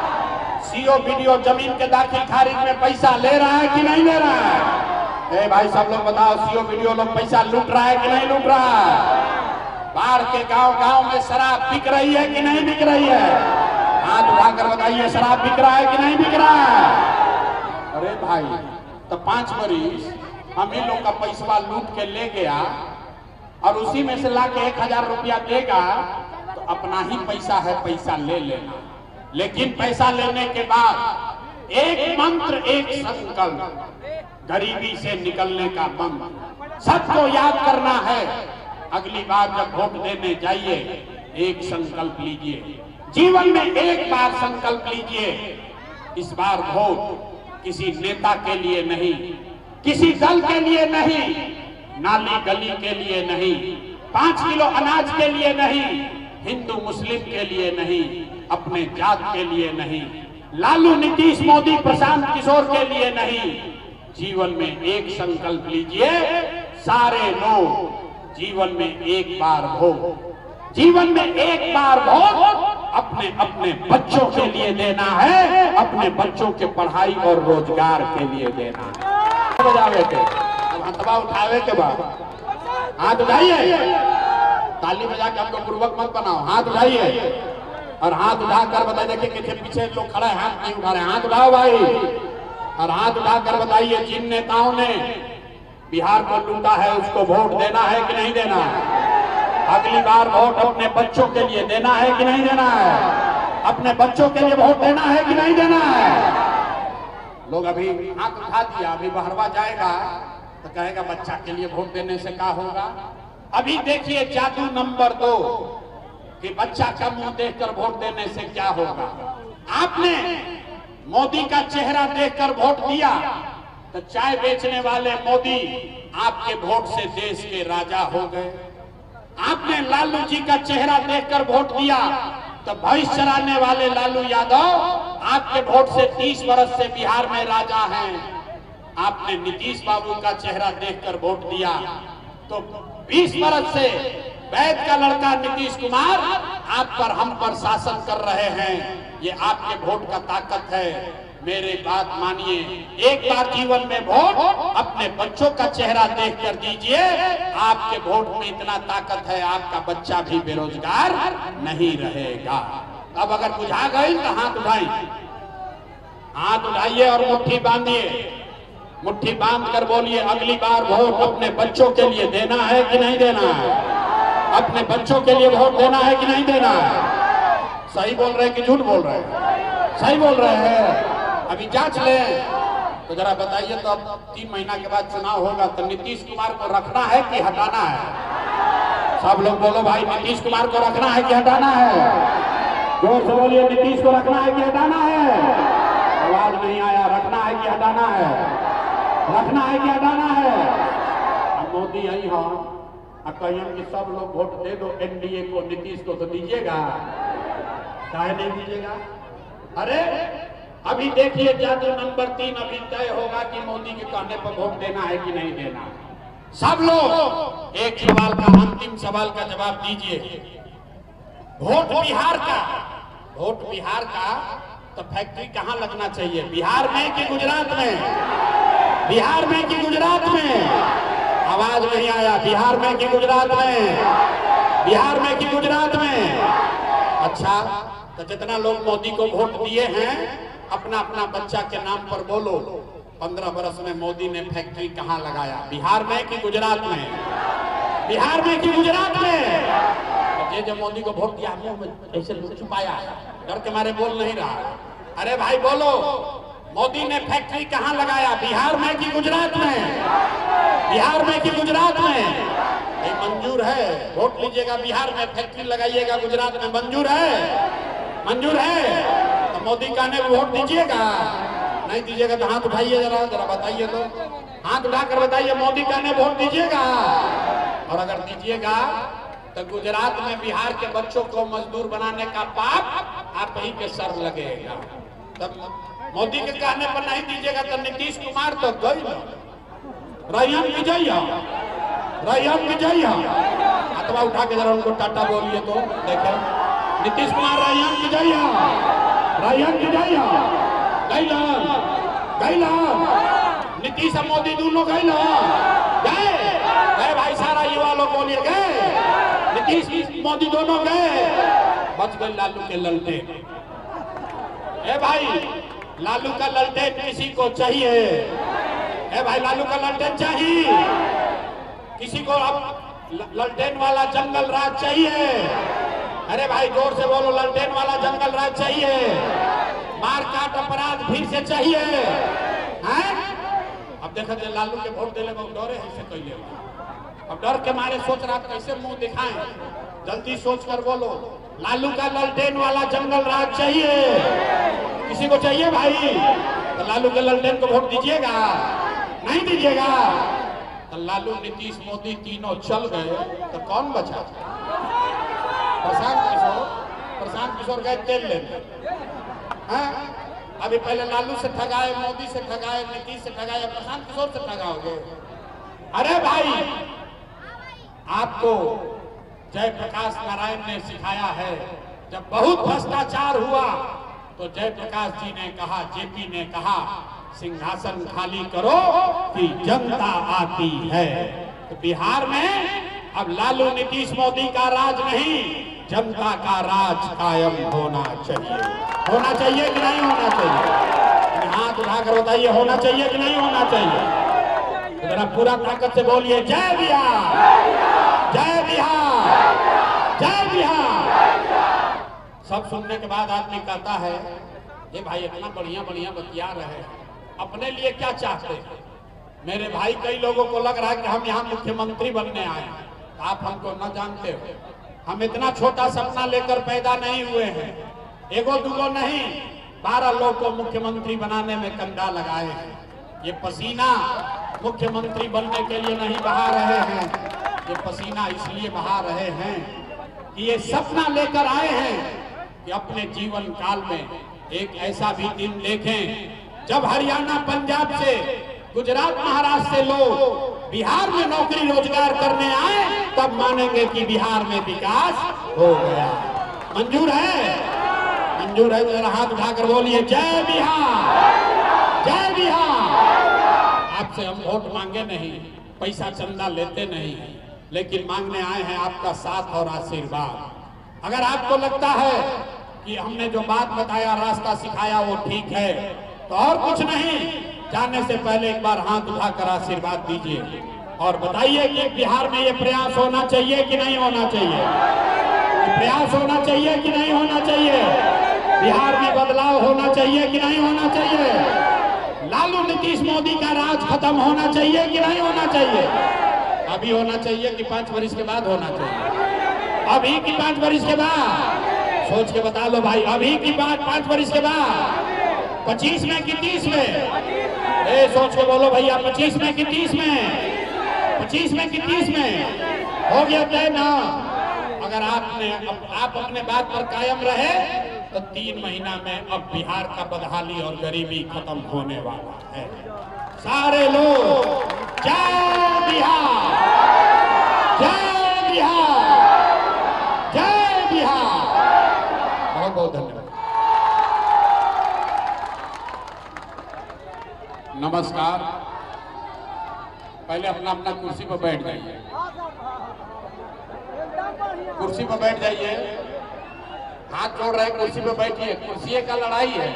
सीओ वीडियो जमीन के दाखिल खारिज में पैसा ले रहा है कि नहीं ले रहा है? भाई सब लोग बताओ, सीओ वीडियो लोग पैसा लूट रहा है कि नहीं लूट रहा है? बाढ़ के गांव में शराब बिक रही है कि नहीं बिक रही है? हाथ उठाकर बताइए, शराब बिक रहा है कि नहीं बिक रहा है? अरे भाई, तो 5 बरिस हम ही लोग का पैसा लूट के ले गया और उसी में से लाके 1000 रुपया देगा, तो अपना ही पैसा है, पैसा ले लेना। लेकिन पैसा लेने के बाद एक मंत्र, एक संकल्प, गरीबी से निकलने का मंत्र सबको याद करना है। अगली बार जब वोट देने जाइए, एक संकल्प लीजिए, जीवन में एक बार संकल्प लीजिए, इस बार वोट किसी नेता के लिए नहीं, किसी दल के लिए नहीं, नाली गली के लिए नहीं, 5 किलो अनाज के लिए नहीं, हिंदू मुस्लिम के लिए नहीं, अपने जात के लिए नहीं, लालू नीतीश मोदी प्रशांत किशोर के लिए नहीं। जीवन में एक संकल्प लीजिए, सारे लोग जीवन में एक बार वोट, जीवन में एक बार वोट अपने अपने बच्चों के लिए देना है, अपने बच्चों के पढ़ाई और रोजगार के लिए देना है। बजावे के अब हथवा उठावे के बाद हाथ उठाइए, ताली बजा के हमको पूर्वक मत बनाओ, हाथ उठाइए और हाथ उठाकर बताइए। देखिए कितने पीछे लोग खड़े हैं, हाथ नहीं उठा रहे, हाथ उठाओ भाई और हाथ उठाकर बताइए, जिन नेताओं ने बिहार को लूटा है उसको वोट देना है कि नहीं देना है? अगली बार वोट अपने बच्चों के लिए देना है कि नहीं देना है? अपने बच्चों के लिए वोट देना है कि नहीं देना है? लोग अभी हाथ उठा दिया, अभी बहरवा जाएगा तो कहेगा बच्चा के लिए वोट देने से क्या होगा। अभी देखिए जादू नंबर 2 कि बच्चा का मुंह देखकर वोट देने से क्या होगा। आपने मोदी का चेहरा देखकर वोट दिया तो चाय बेचने वाले मोदी आपके वोट से देश के राजा हो गए। आपने लालू जी का चेहरा देखकर वोट दिया तो भैंस चराने वाले लालू यादव आपके वोट से 30 वर्ष से बिहार में राजा हैं। आपने नीतीश बाबू का चेहरा देखकर वोट दिया तो 20 वर्ष से वैद का लड़का नीतीश कुमार आप पर, हम पर शासन कर रहे हैं। ये आपके वोट का ताकत है। मेरे बात मानिए, एक बार जीवन में वोट अपने बच्चों का चेहरा देखकर दीजिए। आपके वोट में इतना ताकत है, आपका बच्चा भी बेरोजगार नहीं रहेगा। अब अगर बुझा गई तो हाथ उठाई, हाथ उठाइए और मुट्ठी बांधिए, मुट्ठी बांध कर बोलिए अगली बार वोट अपने बच्चों के लिए देना है कि नहीं देना है, अपने बच्चों के लिए वोट देना है कि नहीं देना है। सही बोल रहे हैं कि झूठ बोल रहे हैं? सही बोल रहे हैं। अभी जांच लें तो जरा बताइए, तो अब 3 महीना के बाद चुनाव होगा तो नीतीश कुमार को रखना है कि हटाना है? सब लोग बोलो भाई, नीतीश कुमार को रखना है कि हटाना है? जोर से बोलिए, नीतीश को रखना है कि हटाना है? आवाज नहीं आया। रखना है कि हटाना है? रखना है कि हटाना है? अब मोदी यही हो, अब कहिए कि सब लोग वोट दे दो एनडीए को, नीतीश को तो दीजिएगा, काहे नहीं दीजिएगा? अरे अभी देखिए जादू नंबर 3 अभी तय होगा कि मोदी के कहने पर वोट देना है कि नहीं देना। सब लोग एक सवाल का, अंतिम सवाल का जवाब दीजिए। वोट बिहार का, वोट बिहार का तो फैक्ट्री कहां लगना चाहिए? बिहार में कि गुजरात में? बिहार में कि गुजरात में? आवाज नहीं आया। बिहार में कि गुजरात में? बिहार में कि गुजरात में? अच्छा, तो जितना लोग मोदी को वोट दिए हैं, अपना अपना बच्चा के नाम पर बोलो, 15 बरस में मोदी ने फैक्ट्री कहां लगाया? बिहार में कि गुजरात में? बिहार में कि गुजरात में? तो जो मोदी को वोट दिया मुंह में ऐसे छुपाया, डर के मारे बोल नहीं रहा। अरे भाई बोलो, मोदी ने फैक्ट्री कहां लगाया? बिहार में कि गुजरात में? बिहार में कि गुजरात में? ये मंजूर है? वोट लीजिएगा, बिहार में फैक्ट्री लगाइएगा, गुजरात में मंजूर है? मंजूर है? तो मोदी कहने में वोट दीजिएगा? नहीं दीजिएगा तो हाथ उठाइए, जरा जरा बताइए, तो हाथ उठाकर बताइए, मोदी कहने वोट दीजिएगा? और अगर दीजिएगा तो गुजरात में बिहार के बच्चों को मजदूर बनाने का पाप आप ही के सर लगेगा। तब मोदी के कहने पर नहीं दीजिएगा तो नीतीश कुमार तो गई रैयम विजय, रैयम विजय। हाथवा उठा के जरा उनको टाटा बोलिए तो देखे, नीतीश कुमार रैयम विजय, रैयम विजय। गैलन गैलन, नीतीश और मोदी दोनों गैलन गए भाई, सारा युवा लोग बोलिए गए, नीतीश मोदी दोनों गए, बच गए लालू के ललटेन। ए भाई, लालू का ललटेन किसी को चाहिए? ए भाई, लालू का ललटेन चाहिए किसी को? अब ललटेन वाला जंगल राज चाहिए? अरे भाई जोर से बोलो, ललटेन वाला जंगल राज चाहिए? मार काट अपराध फिर से चाहिए? हैं? अब देखो लालू के वोट देने में डरे ऐसे कहिए, अब डर के मारे सोच रहा कैसे मुंह दिखाएं। जल्दी सोच कर बोलो, लालू का ललटेन वाला जंगल राज चाहिए? किसी को चाहिए भाई? तो लालू के ललटेन को वोट दीजिएगा? नहीं दीजिएगा? तो लालू, नीतीश, मोदी तीनों चल गए तो कौन बचा? प्रशांत किशोर गए तेल लेने। अभी पहले लालू से ठगाए, मोदी से ठगाए, नीतीश से ठगाए, प्रशांत किशोर से ठगाओगे? अरे भाई, आपको जयप्रकाश नारायण ने सिखाया है, जब बहुत भ्रष्टाचार हुआ तो जयप्रकाश जी ने कहा, जेपी ने कहा, सिंहासन खाली करो कि जनता आती है। तो बिहार में अब लालू, नीतीश, मोदी का राज नहीं, जनता का राज कायम होना चाहिए। होना चाहिए कि नहीं होना चाहिए? हाथ उठाकर बताइए, होना चाहिए कि नहीं होना चाहिए? तो जरा पूरा ताकत से बोलिए, जय बिहार, जय बिहार, जय बिहार। सब सुनने के बाद आदमी कहता है, ये भाई इतना बढ़िया बढ़िया बतिया रहे, अपने लिए क्या चाहते हैं? मेरे भाई, कई लोगों को लग रहा है कि हम यहाँ मुख्यमंत्री बनने आए हैं। आप हमको न जानते हो, हम इतना छोटा सपना लेकर पैदा नहीं हुए हैं। एगो दुगो नहीं, 12 लोग को मुख्यमंत्री बनाने में कंधा लगाए हैं। ये पसीना मुख्यमंत्री बनने के लिए नहीं बहा रहे हैं, ये पसीना इसलिए बहा रहे हैं कि ये सपना लेकर आए हैं कि अपने जीवन काल में एक ऐसा भी दिन देखें जब हरियाणा, पंजाब से, गुजरात, महाराष्ट्र से लोग बिहार में नौकरी रोजगार करने आए, तब मानेंगे कि बिहार में विकास हो गया। मंजूर है? मंजूर है? जरा हाथ उठाकर बोलिए, जय बिहार, जय बिहार। आपसे हम वोट मांगे नहीं, पैसा चंदा लेते नहीं, लेकिन मांगने आए हैं आपका साथ और आशीर्वाद। अगर आपको लगता है कि हमने जो बात बताया, रास्ता सिखाया वो ठीक है। तो और कुछ नहीं, जाने से पहले एक बार हाथ उठाकर आशीर्वाद दीजिए और बताइए कि बिहार में ये प्रयास होना चाहिए कि नहीं होना चाहिए, प्रयास होना चाहिए कि नहीं होना चाहिए, बिहार में बदलाव होना चाहिए कि नहीं होना चाहिए, लालू नीतीश मोदी का राज खत्म होना चाहिए कि नहीं होना चाहिए। अभी होना चाहिए कि 5 वर्ष के बाद होना चाहिए, अभी की 5 वर्ष के बाद, सोच के बता लो भाई, अभी की बात 5 वर्ष के बाद, 25 में कि 30 में, सोच के बोलो भैया, 25 में कि 30 में, 25 में कि 30 में हो गया तय ना। अगर आप अपने बात पर कायम रहे तो 3 महीना में अब बिहार का बदहाली और गरीबी खत्म होने वाला है। सारे लोग जय बिहार, जय बिहार, जय बिहार। बहुत बहुत धन्यवाद। नमस्कार। पहले अपना अपना कुर्सी पर बैठ जाइए, कुर्सी पर बैठ जाइए, हाथ जोड़ रहे, कुर्सी पर बैठिए। कुर्सी का लड़ाई है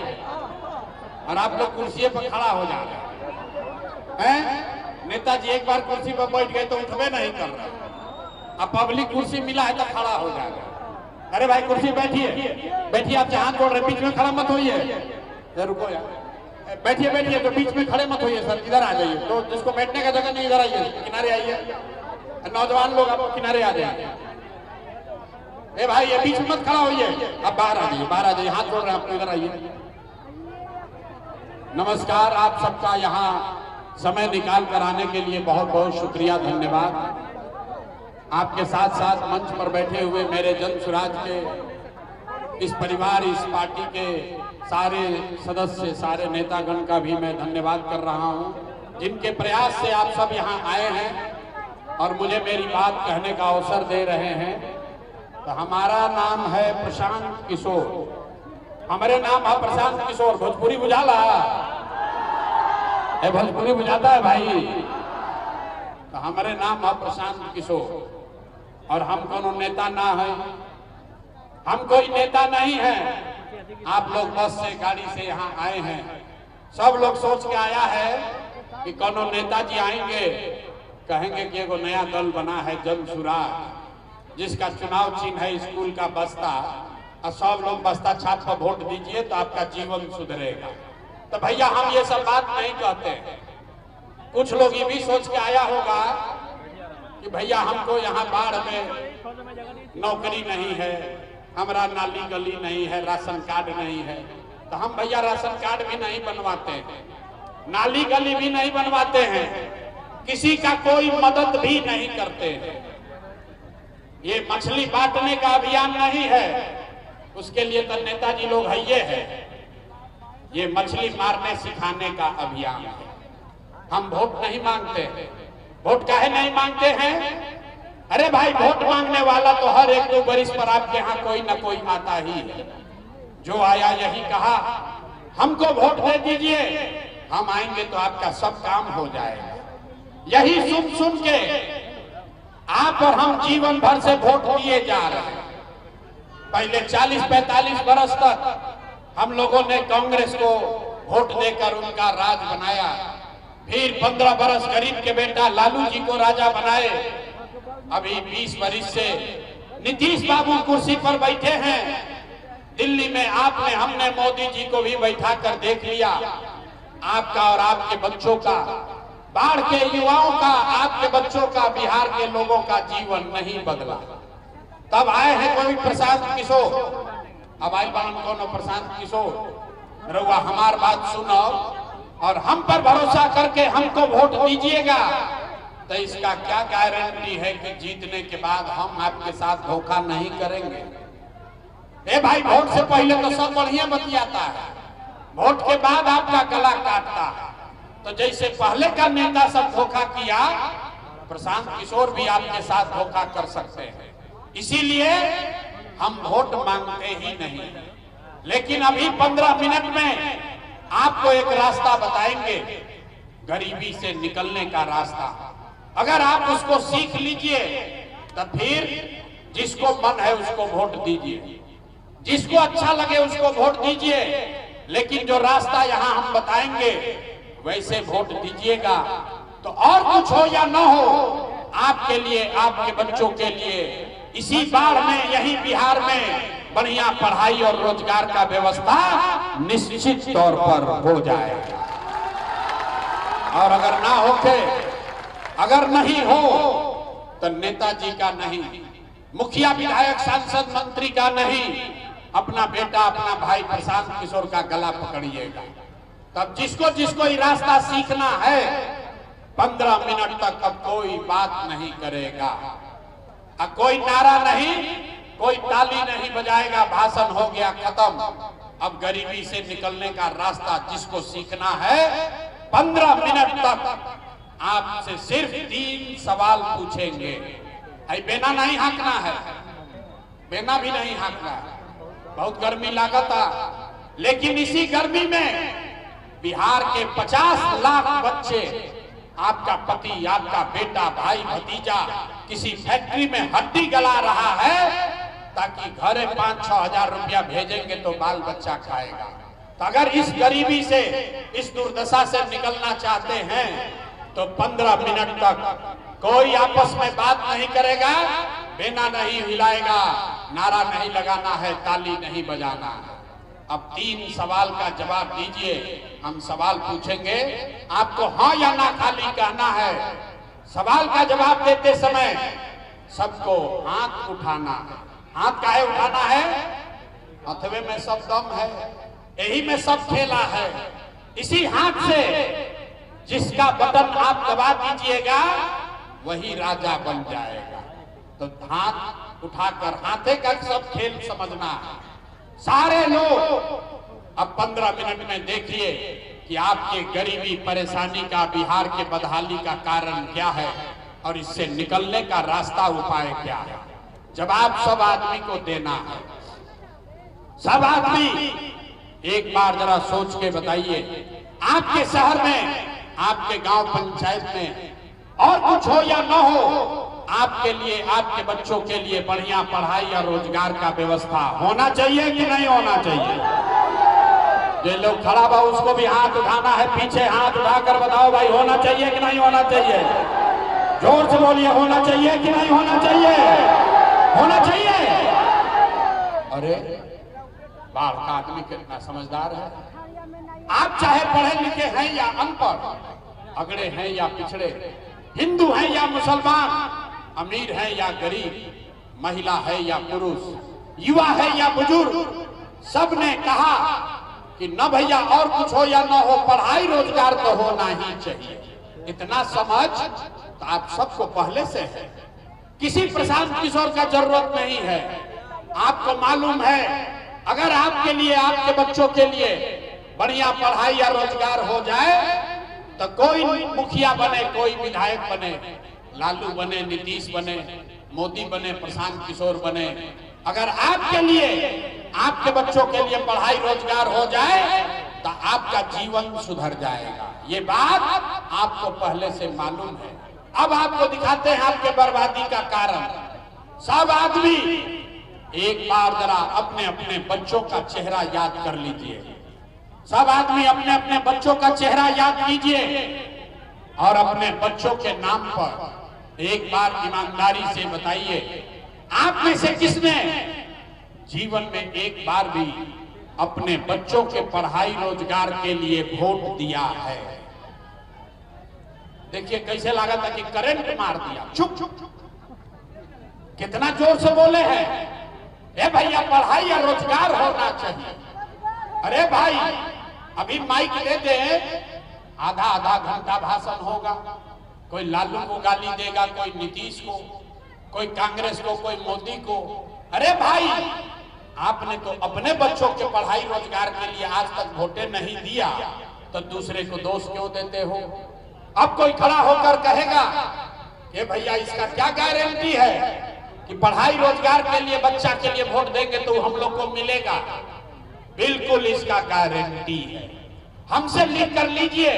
और आप लोग कुर्सी पर खड़ा हो जा रहे हैं। नेताजी एक बार कुर्सी पर बैठ गए तो उठवे नहीं कर रहे, अब पब्लिक कुर्सी मिला है तो खड़ा हो जाएगा। अरे भाई कुर्सी बैठिए, बैठिए, आप हाथ जोड़ रहे, बीच में खड़ा मत होइए, रुको यार, बैठिए बैठिए, तो बीच में खड़े मत होइए सर, इधर आ जाइए। तो जिसको बैठने का जगह नहीं, इधर आइए, किनारे आइए। नौजवान लोग आप किनारे आ जाइए। ए भाई ये बीच में मत खड़ा होइए, अब बाहर आ जाइए, बाहर आ जाइए, हाथ जोड़ रहे हैं आप, इधर आइए। नमस्कार। आप सबका यहाँ समय निकाल कर आने के लिए बहुत बहुत शुक्रिया, धन्यवाद। आपके साथ साथ मंच पर बैठे हुए मेरे जन सुराज के इस परिवार, इस पार्टी के सारे सदस्य, सारे नेतागण का भी मैं धन्यवाद कर रहा हूं, जिनके प्रयास से आप सब यहां आए हैं और मुझे मेरी बात कहने का अवसर दे रहे हैं। तो हमारा नाम है प्रशांत किशोर, हमारे नाम है प्रशांत किशोर। भोजपुरी बुझाला है, भोजपुरी बुझाता है भाई। तो हमारे नाम है प्रशांत किशोर और हम कोनो नेता ना है, हम कोई नेता नहीं है। आप लोग बस से, गाड़ी से यहाँ आए हैं, सब लोग सोच के आया है कि कोनो नेताजी आएंगे, कहेंगे कि एगो नया दल बना है जन सुराज, जिसका चुनाव चिन्ह है स्कूल का बस्ता, और सब लोग बस्ता छाप पर वोट दीजिए तो आपका जीवन सुधरेगा। तो भैया हम ये सब बात नहीं कहते हैं। कुछ लोग ये भी सोच के आया होगा कि भैया हमको यहाँ बाढ़ में नौकरी नहीं है, हमारा नाली गली नहीं है, राशन कार्ड नहीं है। तो हम भैया राशन कार्ड भी नहीं बनवाते हैं, नाली गली भी नहीं बनवाते हैं, किसी का कोई मदद भी नहीं करते हैं। ये मछली बांटने का अभियान नहीं है, उसके लिए तो नेताजी लोग है ये मछली मारने सिखाने का अभियान है। हम वोट नहीं मांगते। वोट काहे नहीं मांगते हैं? अरे भाई वोट मांगने वाला तो हर 1-2 बरिस पर आपके यहाँ कोई ना कोई आता ही है। जो आया यही कहा हमको वोट दे दीजिए, हम आएंगे तो आपका सब काम हो जाएगा। यही सुन सुन के आप और हम जीवन भर से वोट दिए जा रहे हैं। पहले 40-45 बरस तक हम लोगों ने कांग्रेस को वोट देकर उनका राज बनाया। फिर 15 बरस गरीब के बेटा लालू जी को राजा बनाए। अभी 20 बरस से नीतीश बाबू कुर्सी पर बैठे हैं। दिल्ली में आपने, हमने मोदी जी को भी बैठा कर देख लिया। आपका और आपके बच्चों का, बाढ़ के युवाओं का, आपके बच्चों का, बिहार के लोगों का जीवन नहीं बदला। तब आए हैं कोई प्रशांत किशोर, अब आई बान कौन प्रशांत किशोर, रउआ हमार बात सुनो और हम पर भरोसा करके हमको वोट दीजिएगा। तो इसका क्या गारंटी है कि जीतने के बाद हम आपके साथ धोखा नहीं करेंगे? ए भाई वोट से पहले तो सब बढ़िया बतियाता है, वोट के बाद आपका गला काटता है। तो जैसे पहले का नेता सब धोखा किया, प्रशांत किशोर भी आपके साथ धोखा कर सकते हैं। इसीलिए हम वोट मांगते ही नहीं। लेकिन अभी 15 मिनट में आपको एक रास्ता बताएंगे, गरीबी से निकलने का रास्ता। अगर आप उसको सीख लीजिए तो फिर जिसको मन है उसको वोट दीजिए। जिसको अच्छा लगे उसको वोट दीजिए, लेकिन जो रास्ता यहाँ हम बताएंगे वैसे वोट दीजिएगा। तो और कुछ हो या न हो, आपके लिए, आपके बच्चों के लिए इसी बार में, यही बिहार में बढ़िया पढ़ाई और रोजगार का व्यवस्था निश्चित तौर पर हो जाएगा। और अगर ना होके, अगर नहीं हो तो नेताजी का नहीं, मुखिया विधायक सांसद मंत्री का नहीं, अपना बेटा, अपना भाई प्रशांत किशोर का गला पकड़िएगा। तब जिसको जिसको ये रास्ता सीखना है 15 मिनट तक अब कोई बात नहीं करेगा, अब कोई नारा नहीं, कोई ताली नहीं बजाएगा, भाषण हो गया खत्म। अब गरीबी से निकलने का रास्ता जिसको सीखना है 15 मिनट तक आपसे सिर्फ 3 सवाल पूछेंगे। बेना नहीं हाँकना है, बेना भी नहीं हाँकना है, बहुत गर्मी लागता, लेकिन इसी गर्मी में बिहार के 50 लाख बच्चे, आपका पति, आपका बेटा, भाई, भतीजा किसी फैक्ट्री में हड्डी गला रहा है ताकि घरे 5-6 हजार रुपया भेजेंगे तो बाल बच्चा खाएगा। तो अगर इस गरीबी से, इस दुर्दशा से निकलना चाहते हैं तो 15 मिनट तक कोई आपस में बात नहीं करेगा, बेना नहीं हिलाएगा, नारा नहीं लगाना है, ताली नहीं बजाना है। अब 3 सवाल का जवाब दीजिए। हम सवाल पूछेंगे, आपको हाँ या ना खाली कहना है। सवाल का जवाब देते समय सबको हाथ उठाना है। हाथ काहे उठाना है? हथवे में सब दम है, यही में सब खेला है। इसी हाथ से जिसका बटन आप दबा दीजिएगा वही राजा बन जाएगा। तो हाथ उठाकर हाथे का सब खेल समझना है। सारे लोग अब 15 मिनट में देखिए कि आपके गरीबी परेशानी का, बिहार के बदहाली का कारण क्या है और इससे निकलने का रास्ता, उपाय क्या है। जवाब सब आदमी को देना है। सब आदमी एक बार जरा सोच के बताइए, आपके शहर में, आपके गांव पंचायत में और कुछ हो या न हो, आपके लिए, आपके बच्चों के लिए बढ़िया पढ़ाई या रोजगार का व्यवस्था होना चाहिए कि नहीं होना चाहिए? जो लोग खड़ा बा उसको भी हाथ उठाना है, पीछे हाथ उठाकर बताओ भाई, होना चाहिए कि नहीं होना चाहिए? जोर से बोलिए, होना चाहिए कि नहीं होना चाहिए? होना चाहिए। अरे बाहर का आदमी कितना समझदार है। आप चाहे पढ़े लिखे हैं या अनपढ़, अगड़े हैं या पिछड़े, हिंदू हैं या मुसलमान, अमीर है या गरीब, महिला है या पुरुष, युवा है या बुजुर्ग, सब ने कहा कि न भैया और कुछ हो या न हो, पढ़ाई रोजगार तो होना ही चाहिए। इतना समझ तो आप सबको पहले से है, किसी प्रशांत किशोर का जरूरत नहीं है। आपको मालूम है, अगर आपके लिए, आपके बच्चों के लिए बढ़िया पढ़ाई या रोजगार हो जाए तो कोई मुखिया बने, कोई विधायक बने, लालू बने, नीतीश बने, मोदी बने, प्रशांत किशोर बने, अगर आपके लिए, आपके बच्चों के लिए पढ़ाई रोजगार हो जाए तो आपका जीवन सुधर जाएगा। ये बात आपको पहले से मालूम है। अब आपको दिखाते हैं आपके बर्बादी का कारण। सब आदमी एक बार जरा अपने अपने बच्चों का चेहरा याद कर लीजिए। सब आदमी अपने अपने बच्चों का चेहरा याद कीजिए और अपने बच्चों के नाम पर एक बार ईमानदारी से बताइए, आप में से किसने जीवन में एक बार भी अपने बच्चों के पढ़ाई रोजगार के लिए वोट दिया है? देखिए कैसे लगा था कि करंट मार दिया। चुप चुप चुप, कितना जोर से बोले हैं, ए भैया पढ़ाई या रोजगार होना चाहिए। अरे भाई अभी माइक दे दे, आधा आधा घंटा भाषण होगा, कोई लालू को गाली देगा, कोई नीतीश को, कोई कांग्रेस को, कोई मोदी को। अरे भाई आपने तो अपने बच्चों के पढ़ाई रोजगार के लिए आज तक वोटें नहीं दिया, तो दूसरे को दोष क्यों देते हो? अब कोई खड़ा होकर कहेगा कि भैया इसका क्या गारंटी है कि पढ़ाई रोजगार के लिए, बच्चा के लिए वोट देंगे तो हम लोग को मिलेगा? बिल्कुल इसका गारंटी है। हमसे लिख कर लीजिए,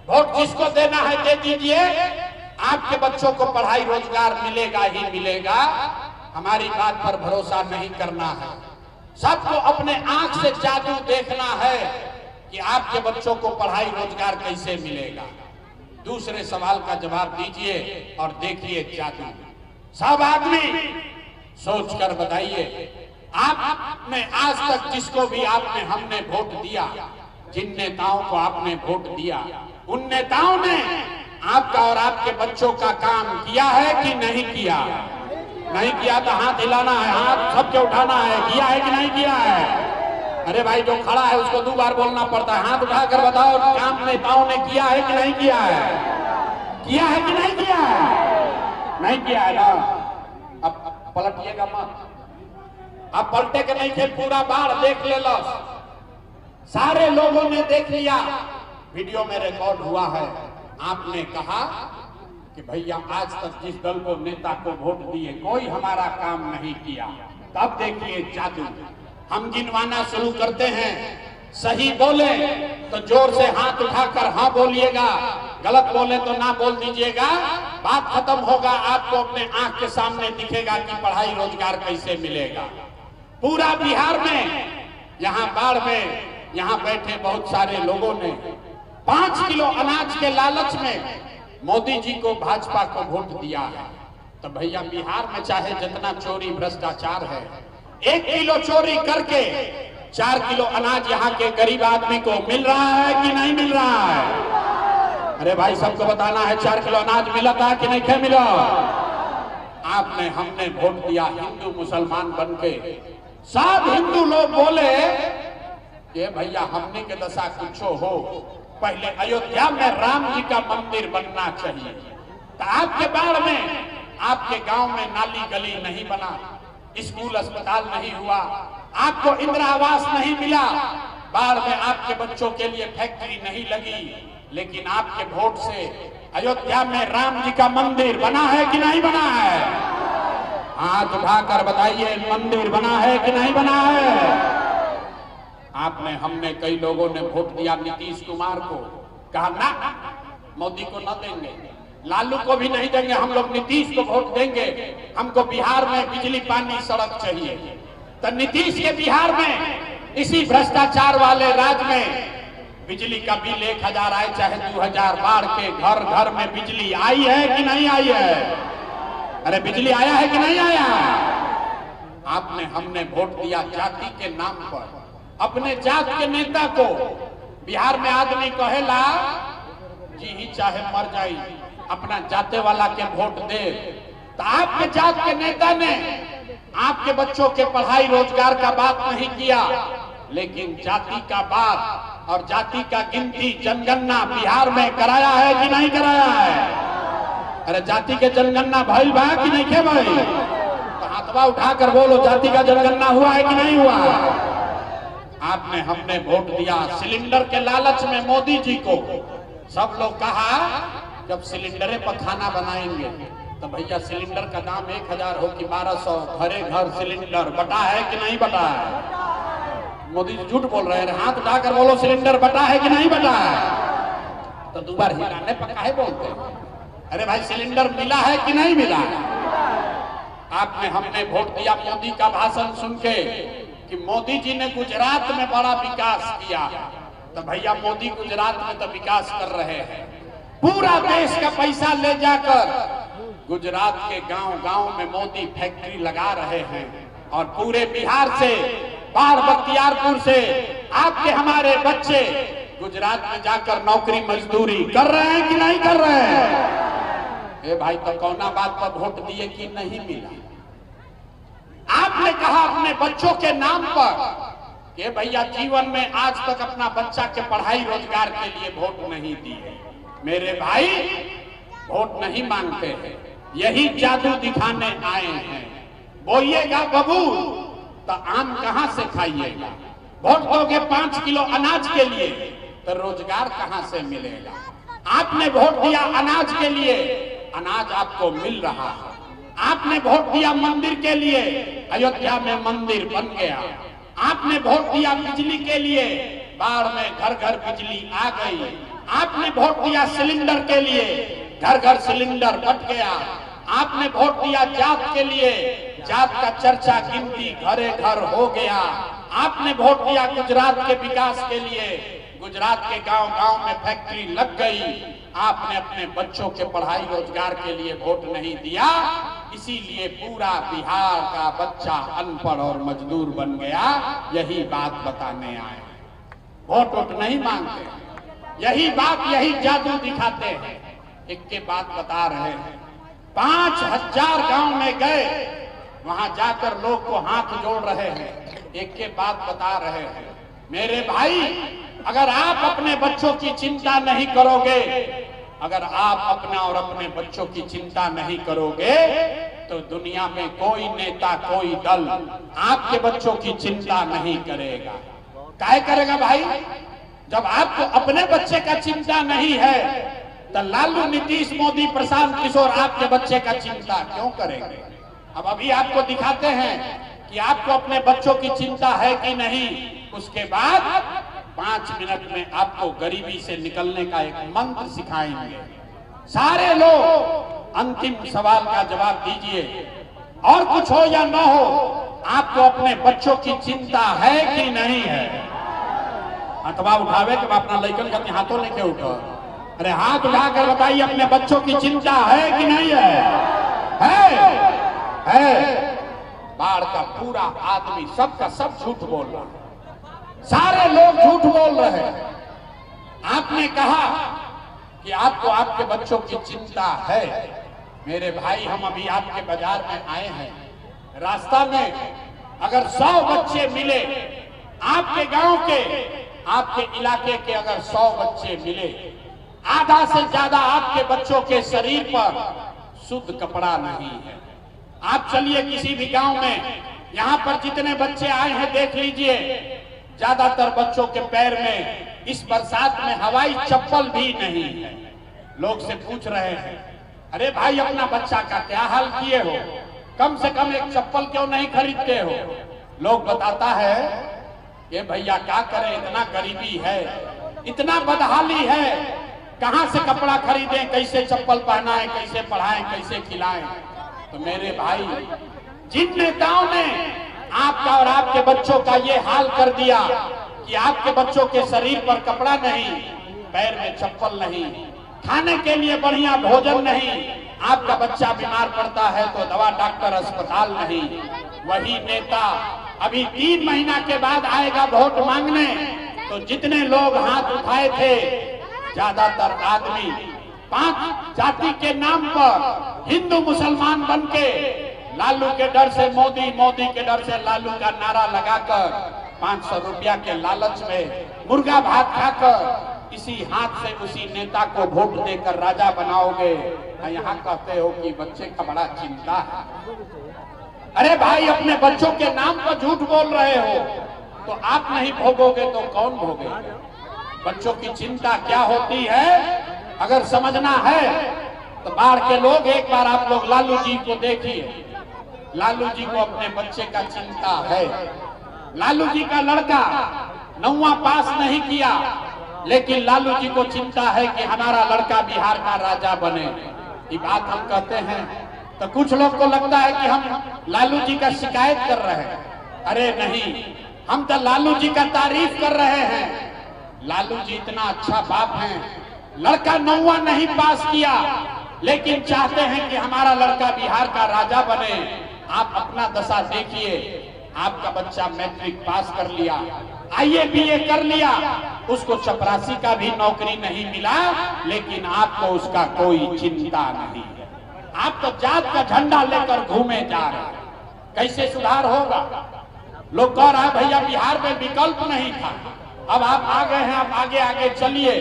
वोट जिसको देना है दे दीजिए, आपके बच्चों को पढ़ाई रोजगार मिलेगा ही मिलेगा। हमारी बात पर भरोसा नहीं करना है। सबको अपने आंख से जादू देखना है कि आपके बच्चों को पढ़ाई रोजगार कैसे मिलेगा। दूसरे सवाल का जवाब दीजिए और देखिए जादू। सब आदमी सोचकर बताइए, आपने आज तक जिसको भी हमने वोट दिया, जिन नेताओं को आपने वोट दिया, उन नेताओं ने आपका और आपके बच्चों का काम किया है कि नहीं किया? नहीं किया तो हाथ हिलाना है, हाथ सबके उठाना है। किया है कि नहीं किया है? अरे भाई जो खड़ा है उसको 2 बार बोलना पड़ता है। हाथ उठाकर बताओ, काम नेताओं ने किया है कि नहीं किया है? किया है कि नहीं किया है? नहीं किया है ना। अब पलटिएगा मत। अब पलटे के नहीं थे, पूरा बाढ़ देख ले लो। सारे लोगों ने देख लिया, वीडियो में रिकॉर्ड हुआ है। आपने कहा कि भैया आज तक जिस दल को नेता को वोट दिए कोई हमारा काम नहीं किया। तब देखिए जादू। हम गिनवाना शुरू करते हैं, सही बोले तो जोर से हाथ उठाकर हाँ बोलिएगा, गलत बोले तो ना बोल दीजिएगा। बात खत्म होगा, आपको अपने आंख के सामने दिखेगा कि पढ़ाई रोजगार कैसे मिलेगा। पूरा बिहार में, यहाँ बाढ़ में यहाँ बैठे बहुत सारे लोगों ने 5 किलो अनाज के लालच में मोदी जी को, भाजपा को वोट दिया है। तो भैया बिहार में चाहे जितना चोरी भ्रष्टाचार है, 1 किलो चोरी करके 4 किलो अनाज यहाँ के गरीब आदमी को मिल रहा है कि नहीं मिल रहा है? अरे भाई सबको बताना है, 4 किलो अनाज मिला था कि नहीं मिला? आपने हमने वोट दिया हिंदू मुसलमान बन के। सब हिंदू लोग बोले कि भैया हमने के दशा कुछ हो, पहले अयोध्या में राम जी का मंदिर बनना चाहिए। तो आपके बाढ़ में आपके गांव में नाली गली नहीं बना, स्कूल अस्पताल नहीं हुआ, आपको इंदिरा आवास नहीं मिला, बाढ़ में आपके बच्चों के लिए फैक्ट्री नहीं लगी। लेकिन आपके वोट से अयोध्या में राम जी का मंदिर बना है कि नहीं बना है? हाथ उठाकर बताइए, मंदिर बना है कि नहीं बना है? आपने हमने कई लोगों ने वोट दिया नीतीश कुमार को, कहा ना मोदी को न देंगे, लालू को भी नहीं देंगे, हम लोग नीतीश को वोट देंगे, हमको बिहार में बिजली पानी सड़क चाहिए। तो नीतीश के बिहार में इसी भ्रष्टाचार वाले राज्य में बिजली का बिल 1000 आए चाहे 2000, बाढ़ के घर घर में बिजली आई है कि नहीं आई है? अरे बिजली आया है कि नहीं आया? आपने हमने वोट दिया जाति के नाम पर, अपने जात के नेता को। बिहार में आदमी कहेला जी ही चाहे मर जाई, अपना जाते वाला के वोट दे। तो आपके जात के नेता ने आपके बच्चों के पढ़ाई रोजगार का बात नहीं किया, लेकिन जाति का बात और जाति का गिनती जनगणना बिहार में कराया है कि नहीं कराया है? अरे जाति के जनगणना भइल बा कि नहीं के भाई? तो हाथवा उठाकर बोलो, जाति का जनगणना हुआ है कि नहीं हुआ? आपने हमने वोट दिया सिलेंडर के लालच में मोदी जी को। सब लोग कहा जब सिलेंडरे पर खाना बनाएंगे तो भैया सिलेंडर का दाम 1000 हो कि 1200, घरे घर सिलेंडर बटा है कि नहीं बटा है? मोदी जी झूठ बोल रहे हैं। हाथ उठाकर बोलो, सिलेंडर बटा है कि नहीं बटा है? तो 2 बार हिलाने पर काहे बोलते हैं? अरे भाई सिलेंडर मिला है कि नहीं मिला? आपने हमने वोट दिया मोदी का भाषण सुन के कि मोदी जी ने गुजरात में बड़ा विकास किया। तो भैया मोदी गुजरात में तो विकास कर रहे हैं, पूरा देश का पैसा ले जाकर गुजरात के गांव गांव में मोदी फैक्ट्री लगा रहे हैं। और पूरे बिहार से, बाढ़ बख्तियारपुर से आपके हमारे बच्चे गुजरात में जाकर नौकरी मजदूरी कर रहे हैं कि नहीं कर रहे हैं? ए भाई तो कौना बात पर वोट दिए कि नहीं मिला? आपने कहा अपने बच्चों के नाम पर कि भैया जीवन में आज तक अपना बच्चा के पढ़ाई रोजगार के लिए वोट नहीं दिए। मेरे भाई वोट नहीं मांगते हैं, यही जादू दिखाने आए हैं। बोइएगा बबूल तो आम कहां से खाइएगा? वोट दोगे 5 किलो अनाज के लिए तो रोजगार कहां से मिलेगा? आपने वोट दिया अनाज के लिए, अनाज आपको मिल रहा है। आपने वोट दिया मंदिर के लिए, अयोध्या में मंदिर बन गया। आपने वोट दिया बिजली के लिए, बाढ़ में घर घर बिजली आ गई। आपने वोट दिया सिलेंडर के लिए, घर घर सिलेंडर बट गया। आपने वोट दिया जात के लिए, जात का चर्चा गिनती घरे घर हो गया। आपने वोट दिया गुजरात के विकास के लिए, गुजरात के गांव गांव में फैक्ट्री लग गई। आपने अपने बच्चों के पढ़ाई रोजगार के लिए वोट नहीं दिया, इसीलिए पूरा बिहार का बच्चा अनपढ़ और मजदूर बन गया। यही बात बताने आए, वोट वोट नहीं मांगते, यही बात, यही जादू दिखाते हैं। एक के बात बता रहे हैं, 5000 गांव में गए, वहां जाकर लोग को हाथ जोड़ रहे हैं, एक के बात बता रहे हैं, मेरे भाई अगर आप अपने बच्चों की चिंता नहीं करोगे, अगर आप अपना और अपने बच्चों की चिंता नहीं करोगे, तो दुनिया में कोई नेता, कोई दल आपके बच्चों की चिंता नहीं करेगा। काहे करेगा भाई? जब आपको अपने बच्चे का चिंता नहीं है, तो लालू, नीतीश, मोदी, प्रशांत किशोर आपके बच्चे का चिंता क्यों करेंगे? अब अभी आपको दिखाते हैं कि आपको अपने बच्चों की चिंता है कि नहीं। उसके बाद 5 मिनट में आपको गरीबी से निकलने का एक मंत्र सिखाएंगे। सारे लोग अंतिम सवाल का जवाब दीजिए, और कुछ हो या ना हो, आपको अपने बच्चों की चिंता है कि नहीं है? हाथवा उठावे कि अपना लड़कन का हाथों लेके उठो। अरे हाथ उठाकर बताइए, अपने बच्चों की चिंता है कि नहीं है? बाढ़ का पूरा आदमी सबका सब झूठ बोल रहा है, सारे लोग झूठ बोल रहे हैं। आपने कहा कि आपको आपके बच्चों की चिंता है। मेरे भाई, हम अभी आपके बाजार में आए हैं, रास्ता में अगर 100 बच्चे मिले, आपके गांव के, आपके इलाके के अगर 100 बच्चे मिले, आधा से ज्यादा आपके बच्चों के शरीर पर शुद्ध कपड़ा नहीं है। आप चलिए किसी भी गांव में, यहाँ पर जितने बच्चे आए हैं देख लीजिए, ज्यादातर बच्चों के पैर में इस बरसात में हवाई चप्पल भी नहीं है। लोग से पूछ रहे हैं, अरे भाई अपना बच्चा का क्या हाल किए हो, कम से कम एक चप्पल क्यों नहीं खरीदते हो? लोग बताता है, ये भैया क्या करें, इतना गरीबी है, इतना बदहाली है, कहां से कपड़ा खरीदें, कैसे चप्पल पहनाएं, कैसे पढ़ाएं, कैसे खिलाएं। तो मेरे भाई, जिन नेताओं ने आपका और आपके बच्चों का ये हाल कर दिया कि आपके बच्चों के शरीर पर कपड़ा नहीं, पैर में चप्पल नहीं, खाने के लिए बढ़िया भोजन नहीं, आपका बच्चा बीमार पड़ता है तो दवा डॉक्टर अस्पताल नहीं, वही नेता अभी 3 महीना के बाद आएगा वोट मांगने, तो जितने लोग हाथ उठाए थे, ज्यादातर आदमी 5 जाति के नाम पर हिंदू मुसलमान बनके लालू के डर से मोदी, मोदी के डर से लालू का नारा लगाकर 500 रुपया के लालच में मुर्गा भात खाकर इसी हाथ से उसी नेता को वोट देकर राजा बनाओगे। यहाँ कहते हो कि बच्चे का बड़ा चिंता है। अरे भाई, अपने बच्चों के नाम पर झूठ बोल रहे हो, तो आप नहीं भोगोगे तो कौन भोगेगा? बच्चों की चिंता क्या होती है अगर समझना है तो बाढ़ के लोग, एक बार आप लोग लालू जी को देखिए, लालू जी को अपने बच्चे का चिंता है। लालू जी का लड़का 9वां पास नहीं किया, लेकिन लालू जी को चिंता है कि हमारा लड़का बिहार का राजा बने। ये बात हम कहते हैं तो कुछ लोग को लगता है कि हम लालू जी का शिकायत कर रहे हैं। अरे नहीं, हम तो लालू जी का तारीफ कर रहे हैं। लालू जी इतना अच्छा बाप हैं, लड़का 9वां नहीं पास किया, लेकिन चाहते हैं कि हमारा लड़का बिहार का राजा बने। आप अपना दशा देखिए, आपका बच्चा मैट्रिक पास कर लिया, IAA BA कर लिया, उसको चपरासी का भी नौकरी नहीं मिला, लेकिन आपको उसका कोई चिंता नहीं है। आप तो जात का झंडा लेकर घूमे जा रहे हैं। कैसे सुधार होगा? लोग कह रहे हैं भैया बिहार में विकल्प नहीं था, अब आप आ गए हैं, आप आगे आगे चलिए,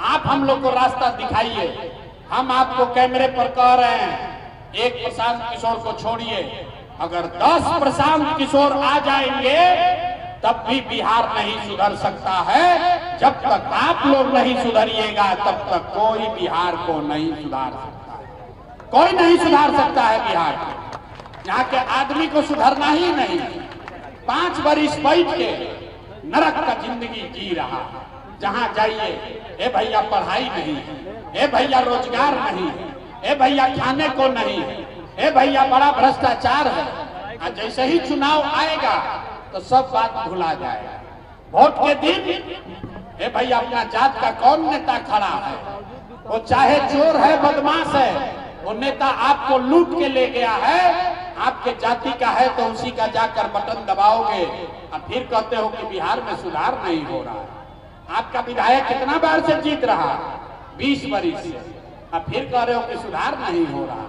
आप हम लोग को रास्ता दिखाइए। हम आपको कैमरे पर कह रहे हैं, एक प्रशांत किशोर को छोड़िए, अगर 10 प्रशांत किशोर आ जाएंगे तब भी बिहार नहीं सुधर सकता है। जब तक आप लोग नहीं सुधरिएगा तब तक कोई बिहार को नहीं सुधार सकता है, कोई नहीं सुधार सकता है बिहार को। यहाँ के आदमी को सुधरना ही नहीं, 5 बरिस बैठ के नरक का जिंदगी जी रहा। जहाँ जाइए, ए भैया पढ़ाई नहीं है, ए भैया रोजगार नहीं है, ए भैया खाने को नहीं है, ए भैया बड़ा भ्रष्टाचार है। और जैसे ही चुनाव आएगा तो सब बात भुला जाएगा। वोट के दिन ए भैया अपना जात का कौन नेता खड़ा है, वो चाहे चोर है बदमाश है, वो नेता आपको लूट के ले गया है, आपके जाति का है तो उसी का जाकर बटन दबाओगे और फिर कहते हो कि बिहार में सुधार नहीं हो रहा है। आपका विधायक कितना बार से जीत रहा, 20 बरिस से, और फिर कह रहे हो कि सुधार नहीं हो रहा।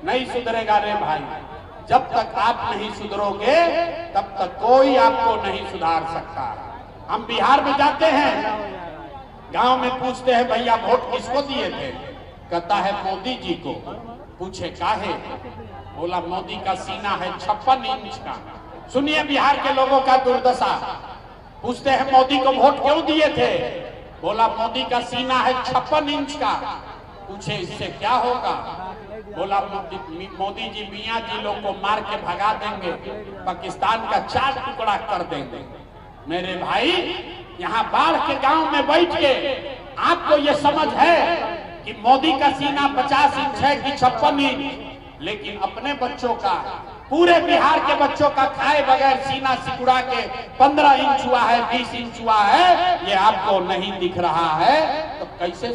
नहीं सुधरेगा रे भाई, जब तक आप नहीं सुधरोगे तब तक कोई आपको नहीं सुधार सकता। हम बिहार में जाते हैं, गांव में पूछते हैं भैया वोट किसको दिए थे, कहता है मोदी जी को। पूछे काहे, बोला मोदी का सीना है 56 इंच का। सुनिए बिहार के लोगों का दुर्दशा। पूछते हैं मोदी को वोट क्यों दिए थे, बोला मोदी का सीना है 56 इंच का। पूछे इससे क्या होगा, बोला मोदी जी मियाँ जी लोग को मार के भगा देंगे, पाकिस्तान का 4 टुकड़ा कर देंगे। मेरे भाई, यहाँ बाढ़ के गांव में बैठ के आपको ये समझ है कि मोदी का सीना 50 इंच है कि 56 इंच, लेकिन अपने बच्चों का, पूरे बिहार के बच्चों का खाए बगैर सीना सिकुड़ा के 15 इंच हुआ है, 20 इंच हुआ है, ये आपको नहीं दिख रहा है। तो कैसे